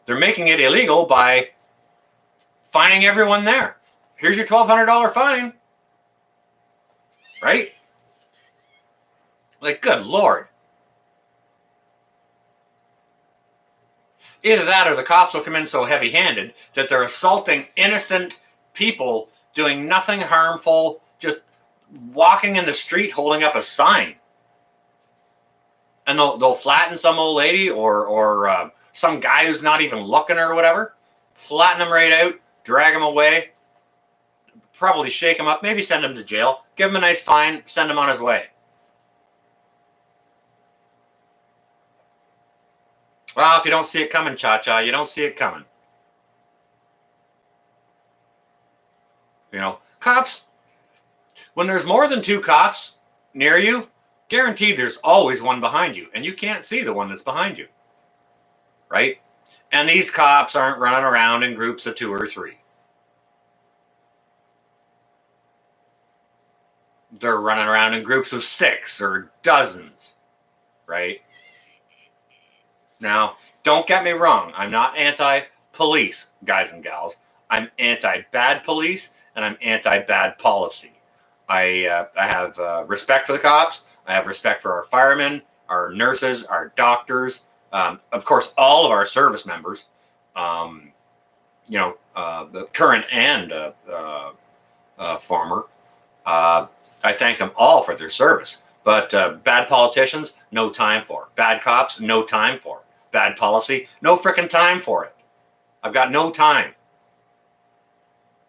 They're making it illegal by fining everyone there. Here's your $1,200 fine. Right? Like, good Lord. Either that or the cops will come in so heavy-handed that they're assaulting innocent people doing nothing harmful, just walking in the street holding up a sign. And they'll flatten some old lady or some guy who's not even looking or whatever, flatten them right out, drag them away, probably shake him up, maybe send him to jail, give him a nice fine, send him on his way. Well, if you don't see it coming, Cha-Cha, you don't see it coming. You know, cops, when there's more than 2 cops near you, guaranteed there's always one behind you, and you can't see the one that's behind you, right? And these cops aren't running around in groups of 2 or 3. They're running around in groups of 6 or dozens, right? Now, don't get me wrong. I'm not anti-police, guys and gals. I'm anti-bad police, and I'm anti-bad policy. I have respect for the cops. I have respect for our firemen, our nurses, our doctors, of course, all of our service members, the current and former. I thank them all for their service. But bad politicians, no time for. Bad cops, no time for. Bad policy, no frickin' time for it. I've got no time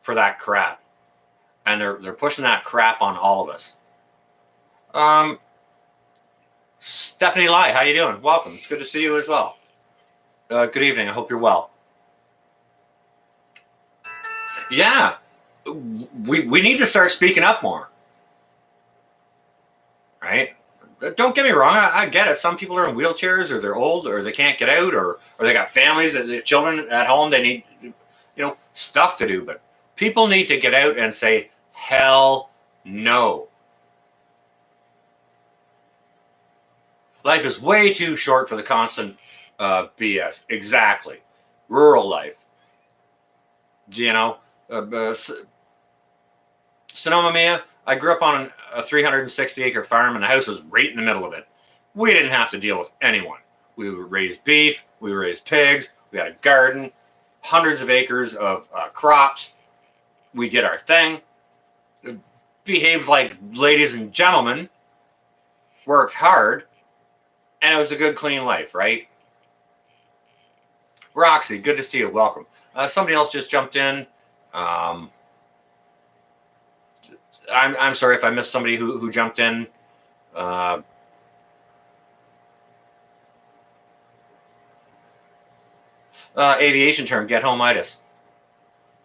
for that crap. And they're pushing that crap on all of us. Stephanie Lai, how you doing? Welcome. It's good to see you as well. Good evening. I hope you're well. Yeah, we need to start speaking up more. Right? Don't get me wrong. I get it. Some people are in wheelchairs, or they're old, or they can't get out, or they got families, children at home. They need, stuff to do. But people need to get out and say, hell no. Life is way too short for the constant BS. Exactly. Rural life. Sonoma Mia, I grew up on a 360-acre farm, and the house was right in the middle of it. We didn't have to deal with anyone. We raised beef. We raised pigs. We had a garden, hundreds of acres of crops. We did our thing. Behaved like ladies and gentlemen. Worked hard. And it was a good, clean life, right? Roxy, good to see you. Welcome. Somebody else just jumped in. I'm sorry if I missed somebody who jumped in. Aviation term, get home-itis.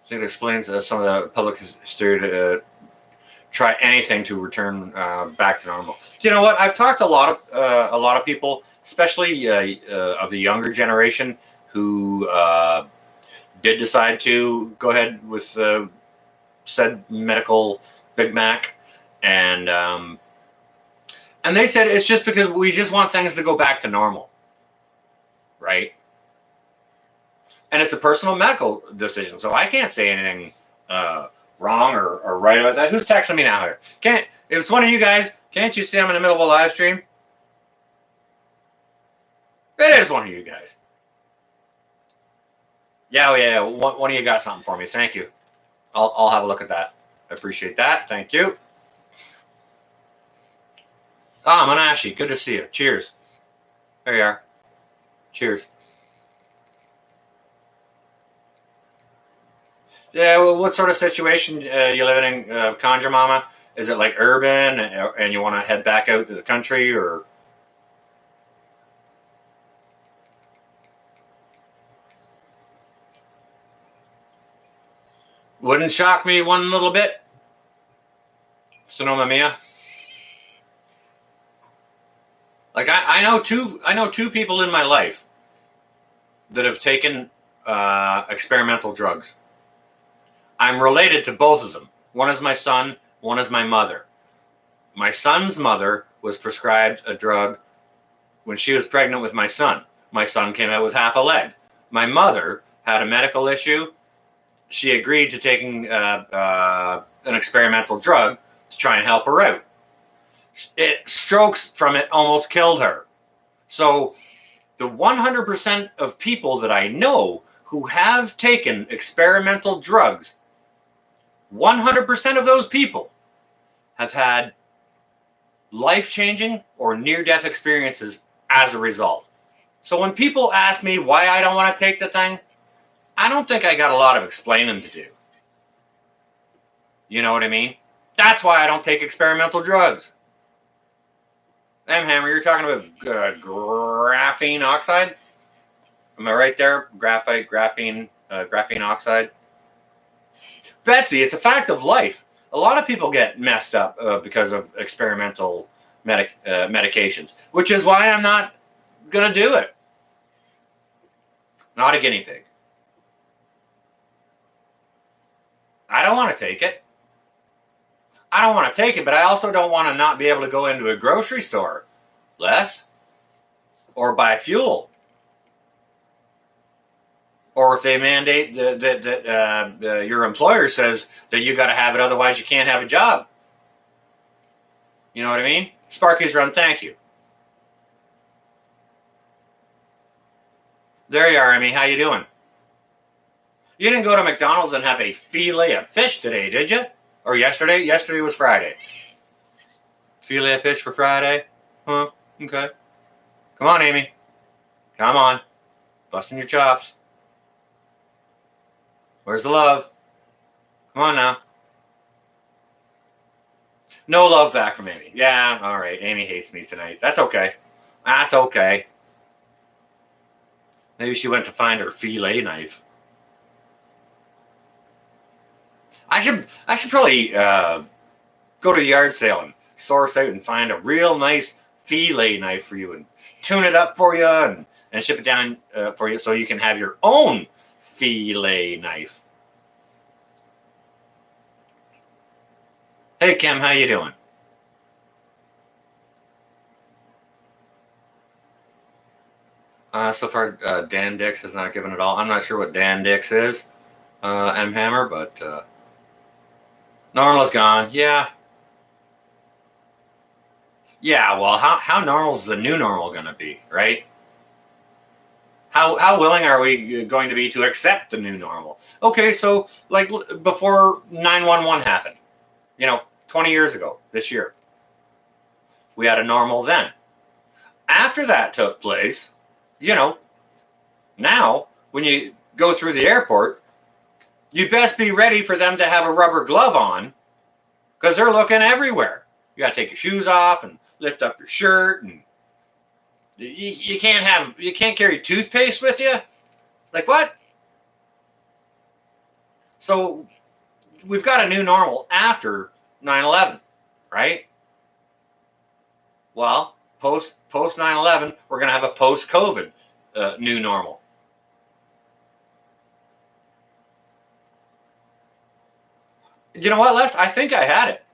I think it explains some of the public hysteria to try anything to return back to normal. You know what? I've talked to a lot of people, especially of the younger generation, who did decide to go ahead with said medical Big Mac, and they said it's just because we just want things to go back to normal, right? And it's a personal medical decision, so I can't say anything wrong or right about that. Who's texting me now here? If it's one of you guys, can't you see I'm in the middle of a live stream? It is one of you guys. Yeah. One of you got something for me. Thank you. I'll have a look at that. I appreciate that. Thank you. Manashi, good to see you. Cheers. There you are. Cheers. Yeah, well, what sort of situation you living in, Conjure Mama? Is it like urban and you want to head back out to the country, or? Wouldn't shock me one little bit. Sonoma Mia. Like I know two people in my life that have taken experimental drugs. I'm related to both of them. One is my son, one is my mother. My son's mother was prescribed a drug when she was pregnant with my son. My son came out with half a leg. My mother had a medical issue. She agreed to taking an experimental drug to try and help her out. Strokes from it almost killed her. So the 100% of people that I know who have taken experimental drugs, 100% of those people have had life-changing or near-death experiences as a result. So when people ask me why I don't want to take the thing, I don't think I got a lot of explaining to do. You know what I mean? That's why I don't take experimental drugs. Hammer, you're talking about graphene oxide? Am I right there? Graphene oxide. Betsy, it's a fact of life. A lot of people get messed up because of experimental medications, which is why I'm not going to do it. Not a guinea pig. I don't want to take it. I don't want to take it, but I also don't want to not be able to go into a grocery store, Les, or buy fuel. Or if they mandate that your employer says that you got to have it, otherwise you can't have a job. You know what I mean? Sparky's Run, thank you. There you are, Amy. How you doing? You didn't go to McDonald's and have a filet of fish today, did you? Or yesterday? Yesterday was Friday. Filet of fish for Friday? Huh? Okay. Come on, Amy. Come on. Busting your chops. Where's the love? Come on now. No love back from Amy. Yeah, all right. Amy hates me tonight. That's okay. That's okay. Maybe she went to find her filet knife. I should probably go to a yard sale and source out and find a real nice filet knife for you and tune it up for you and ship it down for you so you can have your own filet knife. Hey Kim, how you doing? So far, Dan Dix has not given it all. I'm not sure what Dan Dix is, M Hammer, but normal's gone. Yeah. Yeah, well, how normal is the new normal going to be, right? How willing are we going to be to accept the new normal? Okay, so like before 9/11 happened, 20 years ago, this year, we had a normal then. After that took place, now when you go through the airport, you best be ready for them to have a rubber glove on because they're looking everywhere. You got to take your shoes off and lift up your shirt, and you can't carry toothpaste with you. Like what? So we've got a new normal after 9/11, right? Well, post 9/11, we're going to have a post-COVID new normal. You know what, Les? I think I had it.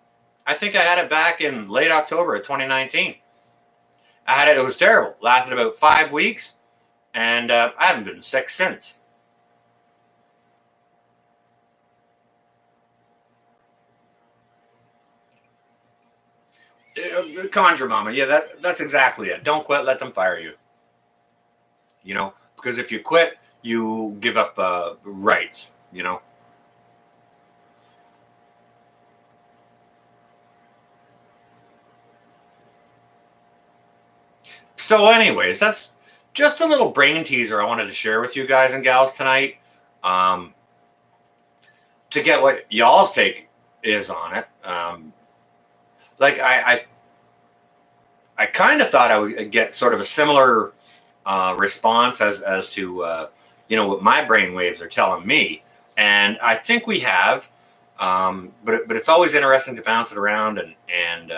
I think I had it back in late October of 2019. I had it. It was terrible. Lasted about 5 weeks, and I haven't been sick since. Conjure Mama. Yeah, that's exactly it. Don't quit. Let them fire you. Because if you quit, you give up rights. So, anyways, that's just a little brain teaser I wanted to share with you guys and gals tonight. To get what y'all's take is on it. Like I kind of thought I would get sort of a similar response as to what my brain waves are telling me. And I think we have, but it's always interesting to bounce it around and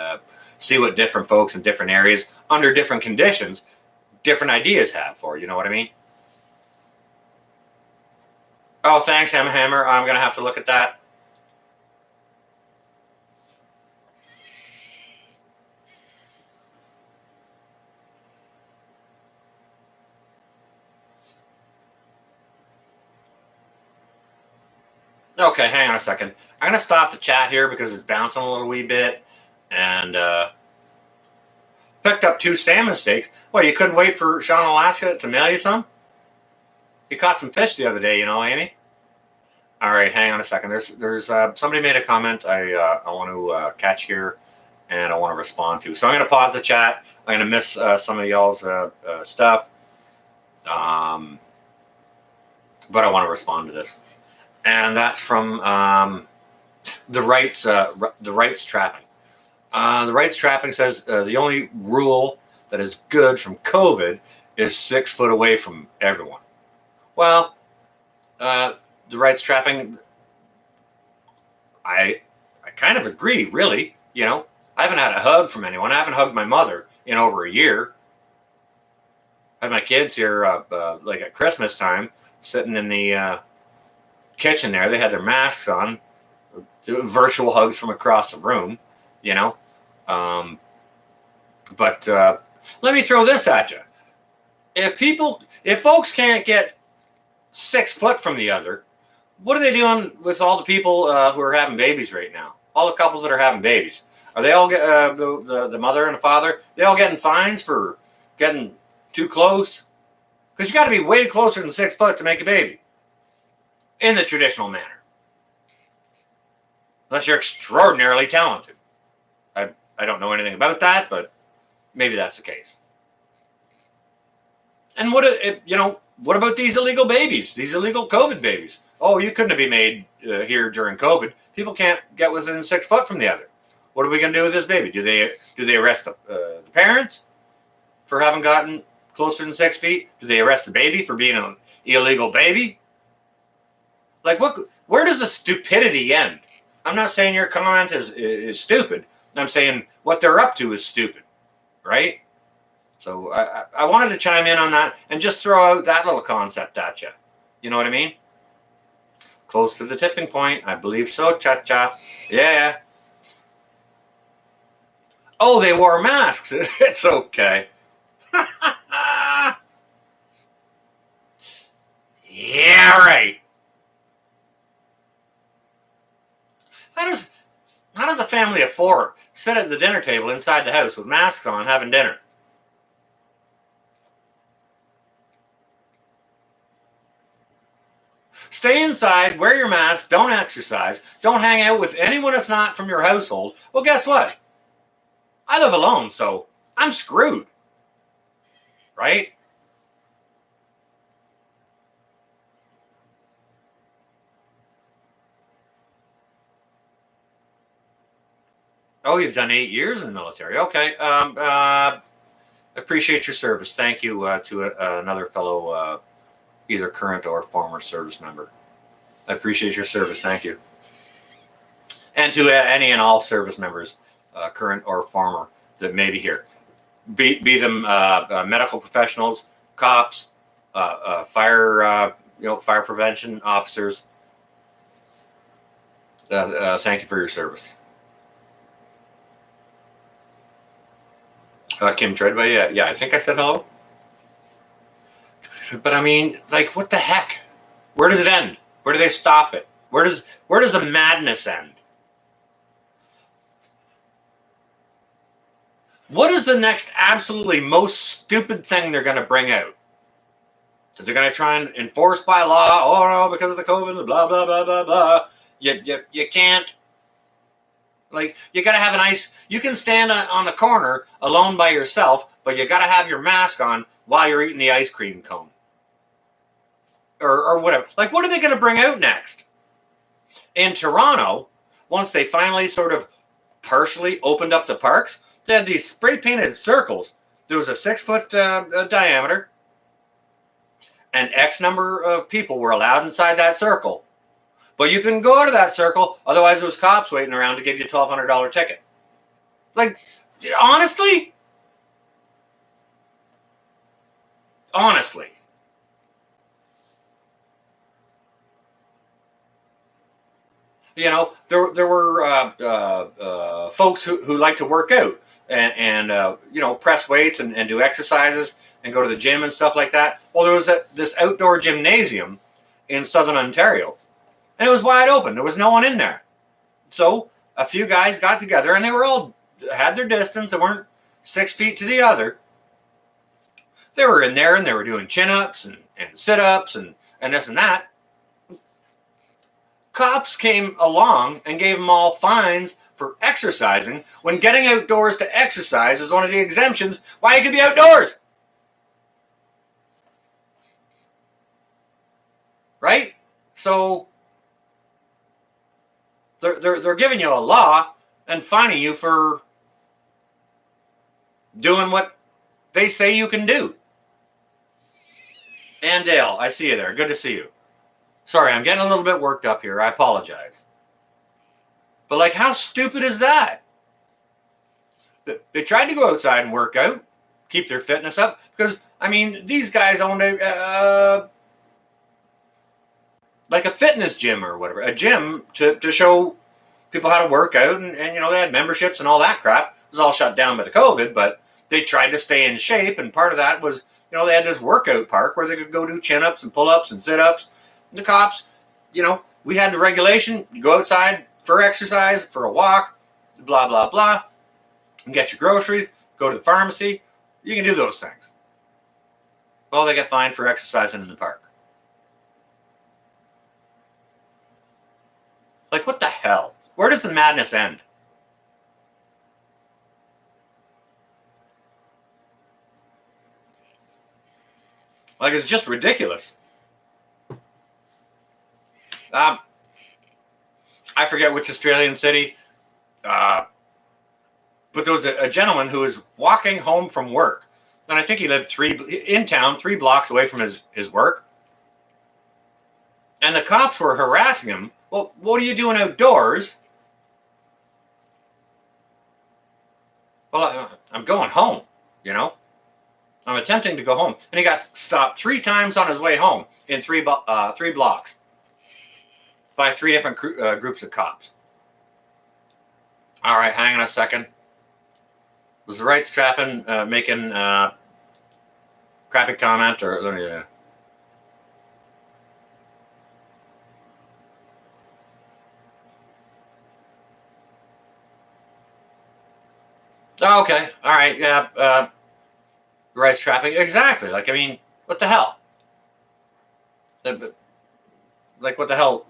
see what different folks in different areas, under different conditions, different ideas have for. You know what I mean? Oh, thanks, Hammer. I'm going to have to look at that. Okay, hang on a second. I'm going to stop the chat here because it's bouncing a little wee bit. And picked up 2 salmon steaks. Well, you couldn't wait for Sean Alaska to mail you some? He caught some fish the other day, you know, Amy? All right, hang on a second. There's somebody made a comment I want to catch here, and I want to respond to. So I'm going to pause the chat. I'm going to miss some of y'all's stuff, but I want to respond to this. And that's from the rights trapping. The rights trapping says the only rule that is good from COVID is 6 foot away from everyone. Well, the rights trapping, I kind of agree, really. You know, I haven't had a hug from anyone. I haven't hugged my mother in over a year. I had my kids here like at Christmas time, sitting in the kitchen there. They had their masks on, virtual hugs from across the room, you know. But let me throw this at you. If folks can't get 6 foot from the other, what are they doing with all the people who are having babies right now? All the couples that are having babies. Are they all the mother and the father? They all getting fines for getting too close? Because you got to be way closer than 6 foot to make a baby in the traditional manner, unless you're extraordinarily talented. I don't know anything about that, but maybe that's the case. And what about these illegal babies? These illegal COVID babies? Oh, you couldn't be made here during COVID. People can't get within 6 foot from the other. What are we going to do with this baby? Do they arrest the parents for having gotten closer than 6 feet? Do they arrest the baby for being an illegal baby? Like, where does the stupidity end? I'm not saying your comment is stupid. I'm saying what they're up to is stupid, right? So I wanted to chime in on that and just throw out that little concept at you. You know what I mean? Close to the tipping point. I believe so, cha-cha. Yeah. Oh, they wore masks. It's okay. Yeah, right. How does a family of 4 sit at the dinner table inside the house with masks on having dinner? Stay inside, wear your mask, don't exercise, don't hang out with anyone that's not from your household. Well, guess what? I live alone, so I'm screwed. Right? Oh, you've done 8 years in the military. Okay. Appreciate your service. Thank you to another fellow, either current or former service member. I appreciate your service. Thank you. And to any and all service members, current or former, that may be here. Be them medical professionals, cops, fire prevention officers. Thank you for your service. Kim Treadway, yeah, I think I said hello. But I mean, like, what the heck? Where does it end? Where do they stop it? Where does the madness end? What is the next absolutely most stupid thing they're going to bring out? That they're going to try and enforce by law? Oh no, because of the COVID, blah blah blah blah blah. You can't. Like, you got to have you can stand on the corner alone by yourself, but you got to have your mask on while you're eating the ice cream cone. Or whatever. Like, what are they going to bring out next? In Toronto, once they finally sort of partially opened up the parks, they had these spray painted circles. There was a 6 foot diameter, and X number of people were allowed inside that circle. But you couldn't go to that circle, otherwise there was cops waiting around to give you a $1,200 ticket. Like, honestly? Honestly. You know, there were folks who like to work out and you know, press weights and do exercises and go to the gym and stuff like that. Well, there was this outdoor gymnasium in southern Ontario, and it was wide open. There was no one in there. So a few guys got together, and they were all had their distance. They weren't 6 feet to the other. They were in there, and they were doing chin-ups and sit-ups and this and that. Cops came along and gave them all fines for exercising, when getting outdoors to exercise is one of the exemptions why you could be outdoors. Right? So they're giving you a law and fining you for doing what they say you can do. And Dale, I see you there. Good to see you. Sorry, I'm getting a little bit worked up here. I apologize. But, like, how stupid is that? They tried to go outside and work out, keep their fitness up, because, I mean, these guys owned like a fitness gym or whatever, a gym to show people how to work out, and you know, they had memberships and all that crap. It was all shut down by the COVID, but they tried to stay in shape, and part of that was, you know, they had this workout park where they could go do chin-ups and pull-ups and sit-ups. The cops, you know, we had the regulation, you go outside for exercise, for a walk, blah, blah, blah, and get your groceries, go to the pharmacy, you can do those things. Well, they get fined for exercising in the park. Like, what the hell? Where does the madness end? Like, it's just ridiculous. I forget which Australian city, but there was a gentleman who was walking home from work, and I think he lived in town, 3 blocks away from his work, and the cops were harassing him. Well, what are you doing outdoors? Well, I'm going home, you know. I'm attempting to go home. And he got stopped 3 times on his way home in 3 blocks by 3 different groups of cops. All right, hang on a second. Was the right strapping making crappy comment, or let me... Oh, okay. All right. Yeah. Right strapping. Exactly. Like, I mean, what the hell? Like, what the hell?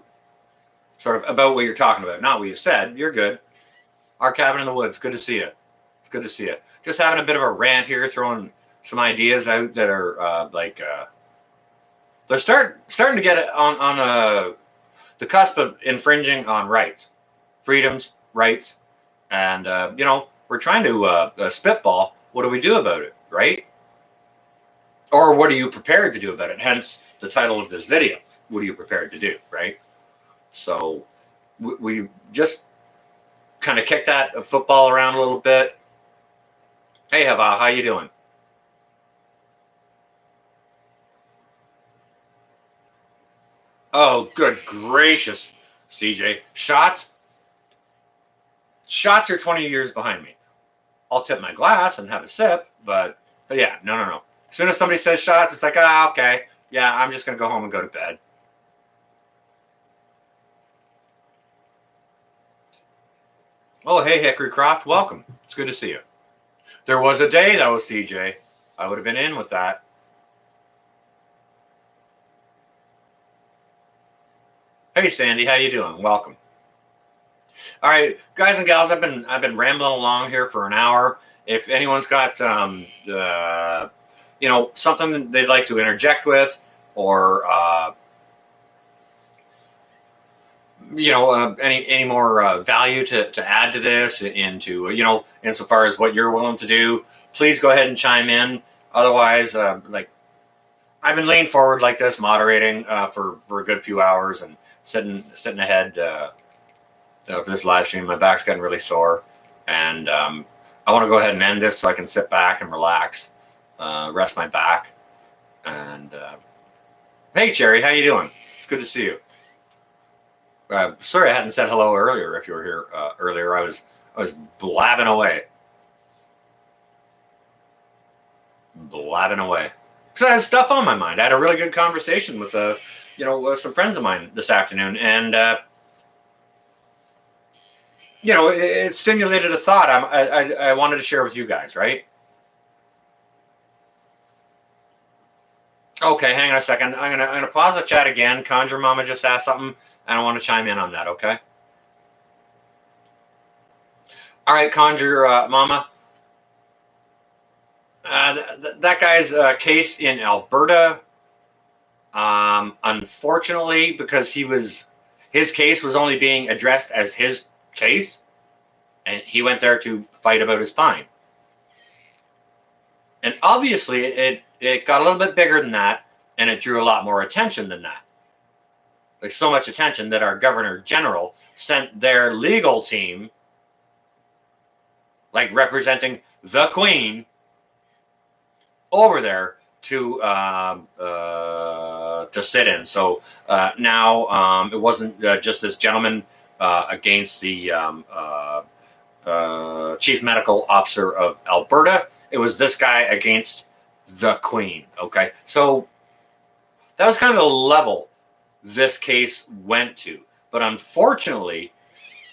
Sort of about what you're talking about. Not what you said. You're good. Our cabin in the woods. Good to see you. It's good to see you. Just having a bit of a rant here, throwing some ideas out that are they're starting to get on the cusp of infringing on rights, freedoms, rights, and you know, we're trying to spitball. What do we do about it, right? Or what are you prepared to do about it? Hence the title of this video. What are you prepared to do, right? So we just kind of kick that football around a little bit. Hey, Hava, how you doing? Oh, good gracious, CJ. Shots are 20 years behind me. I'll tip my glass and have a sip, but yeah, no. As soon as somebody says shots, it's like, okay, yeah, I'm just going to go home and go to bed. Oh, hey, Hickory Croft, welcome. It's good to see you. There was a day, though, CJ. I would have been in with that. Hey, Sandy, how you doing? Welcome. All right, guys and gals, I've been rambling along here for an hour. If anyone's got you know, something that they'd like to interject with, or you know, any more value to add to this, into, you know, insofar as what you're willing to do, please go ahead and chime in. Otherwise, like, I've been leaning forward like this, moderating for a good few hours, and sitting ahead for this live stream. My back's getting really sore, and I want to go ahead and end this so I can sit back and relax, rest my back. And hey, Cherry, how you doing? It's good to see you. Sorry I hadn't said hello earlier. If you were here earlier, I was blabbing away. Because I had stuff on my mind. I had a really good conversation with some friends of mine this afternoon, and it stimulated a thought I wanted to share with you guys, right? Okay, hang on a second. I'm gonna pause the chat again. Conjure Mama just asked something, and I want to chime in on that. Okay. All right, Conjure Mama. That guy's case in Alberta. Unfortunately, because his case was only being addressed as his case, and he went there to fight about his fine. And obviously, it got a little bit bigger than that, and it drew a lot more attention than that. Like, so much attention that our Governor General sent their legal team, like representing the Queen, over there to sit in. So now it wasn't just this gentleman against the Chief Medical Officer of Alberta. It was this guy against the Queen. Okay, so that was kind of the level this case went to. But unfortunately,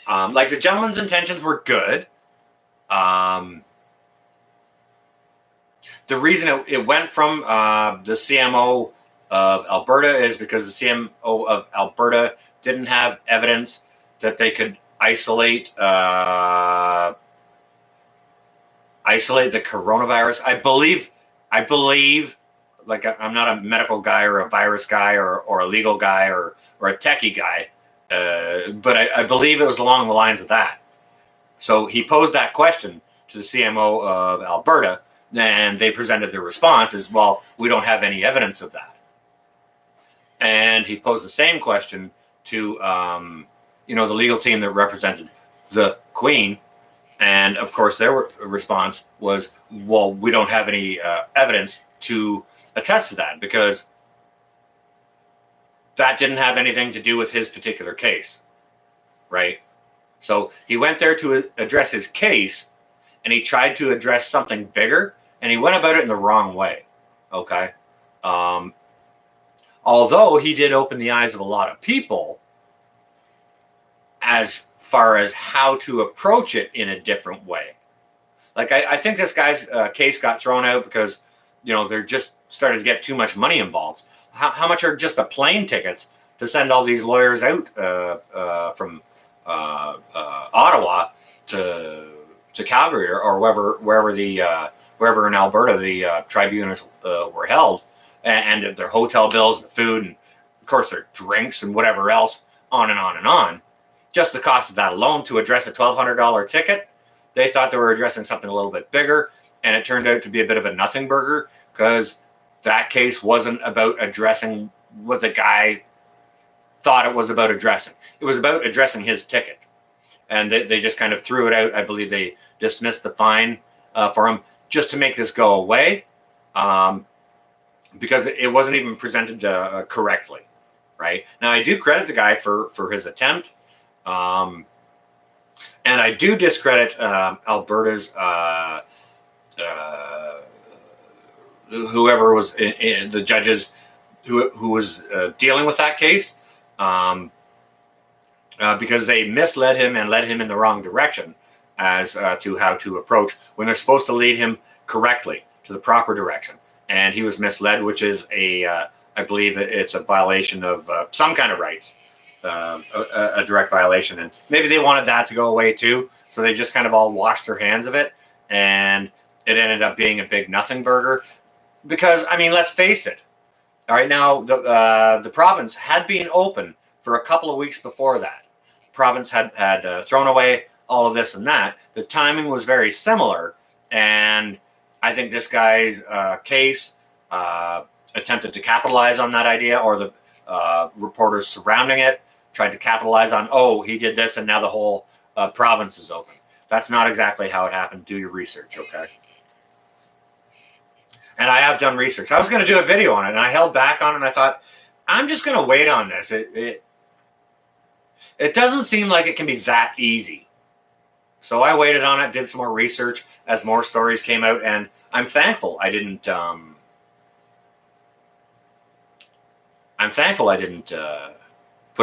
like, the gentleman's intentions were good. The reason it went from the CMO of Alberta is because the CMO of Alberta didn't have evidence that they could isolate the coronavirus. I believe, like, I'm not a medical guy or a virus guy or a legal guy or a techie guy, but I believe it was along the lines of that. So he posed that question to the CMO of Alberta, and they presented their response as, well, we don't have any evidence of that. And he posed the same question to the legal team that represented the Queen, and of course their response was, well, we don't have any evidence to attest to that, because that didn't have anything to do with his particular case, right? So he went there to address his case, and he tried to address something bigger, and he went about it in the wrong way. Okay. Although he did open the eyes of a lot of people as far as how to approach it in a different way. Like, I think this guy's case got thrown out because, they're just started to get too much money involved. How much are just the plane tickets to send all these lawyers out from Ottawa to Calgary or wherever in Alberta the tribunals were held, and their hotel bills, and food, and of course their drinks and whatever else, on and on and on. Just the cost of that alone to address a $1,200 ticket, they thought they were addressing something a little bit bigger, and it turned out to be a bit of a nothing burger, because that case wasn't about addressing what the guy thought it was about addressing. It was about addressing his ticket. And they just kind of threw it out. I believe they dismissed the fine for him just to make this go away, because it wasn't even presented correctly, right? Now, I do credit the guy for his attempt, and I do discredit Alberta's whoever was the judges who was dealing with that case, because they misled him and led him in the wrong direction as to how to approach when they're supposed to lead him correctly to the proper direction. And he was misled, which is I believe it's a violation of some kind of rights, a direct violation. And maybe they wanted that to go away too, so they just kind of all washed their hands of it, and it ended up being a big nothing burger. Because, I mean, let's face it. All right, now the province had been open for a couple of weeks before that. The province had thrown away all of this and that. The timing was very similar, and I think this guy's case attempted to capitalize on that idea, or the reporters surrounding it tried to capitalize on, oh, he did this and now the whole province is open. That's not exactly how it happened. Do your research, okay? And I have done research. I was going to do a video on it, and I held back on it, and I thought, I'm just going to wait on this. It doesn't seem like it can be that easy. So I waited on it, did some more research as more stories came out, and I'm thankful I didn't put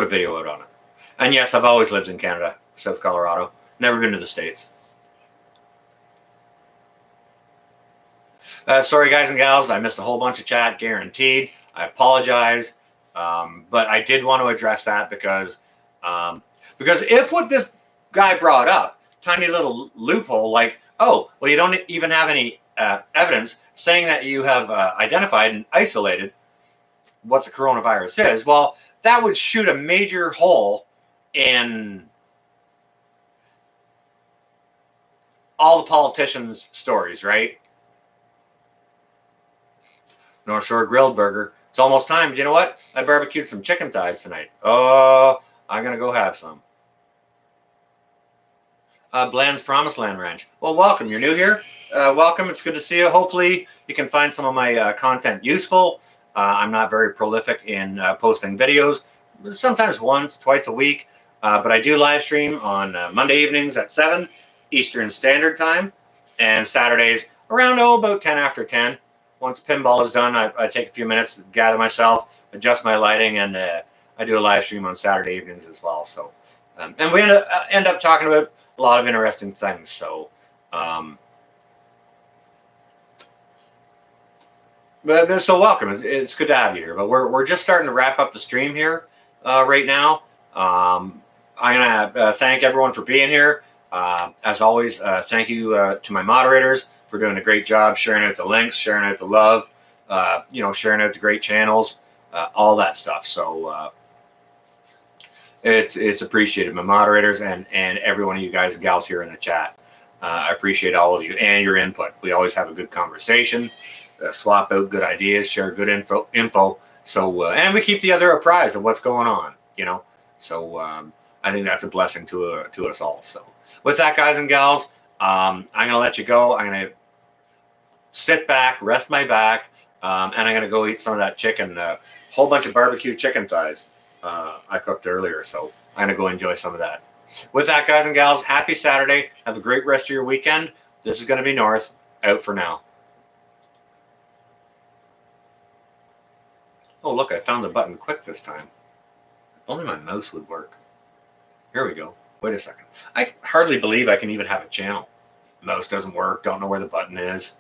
a video out on it. And yes, I've always lived in Canada, South Colorado. Never been to the States. Sorry, guys and gals, I missed a whole bunch of chat, guaranteed. I apologize. But I did want to address that because if what this guy brought up, tiny little loophole like, oh, well, you don't even have any evidence saying that you have identified and isolated what the coronavirus is, well, that would shoot a major hole in all the politicians' stories, right? North Shore Grilled Burger. It's almost time. You know what? I barbecued some chicken thighs tonight. Oh, I'm going to go have some. Bland's Promised Land Ranch. Well, welcome. You're new here. Welcome. It's good to see you. Hopefully, you can find some of my content useful. I'm not very prolific in posting videos. Sometimes once, twice a week. But I do live stream on Monday evenings at 7 Eastern Standard Time. And Saturdays around, about 10 after 10. Once pinball is done, I take a few minutes to gather myself, adjust my lighting, and I do a live stream on Saturday evenings as well. So, and we end up talking about a lot of interesting things. So, so welcome. It's good to have you here. But we're just starting to wrap up the stream here right now. I'm gonna thank everyone for being here. As always, thank you to my moderators for doing a great job sharing out the links, sharing out the love, sharing out the great channels, all that stuff. So it's appreciated. My moderators and every one of you guys and gals here in the chat. I appreciate all of you and your input. We always have a good conversation, swap out good ideas, share good info. So and we keep the other apprised of what's going on. So I think that's a blessing to us all. So with that, guys and gals, I'm gonna let you go. I'm gonna sit back, rest my back, and I'm gonna go eat some of that chicken. Whole bunch of barbecue chicken thighs I cooked earlier, so I'm gonna go enjoy some of that. With that, guys and gals, happy Saturday. Have a great rest of your weekend. This is gonna be North, out for now. Oh, look, I found the button quick this time. If only my mouse would work. Here we go. Wait a second. I hardly believe I can even have a channel. Mouse doesn't work. Don't know where the button is.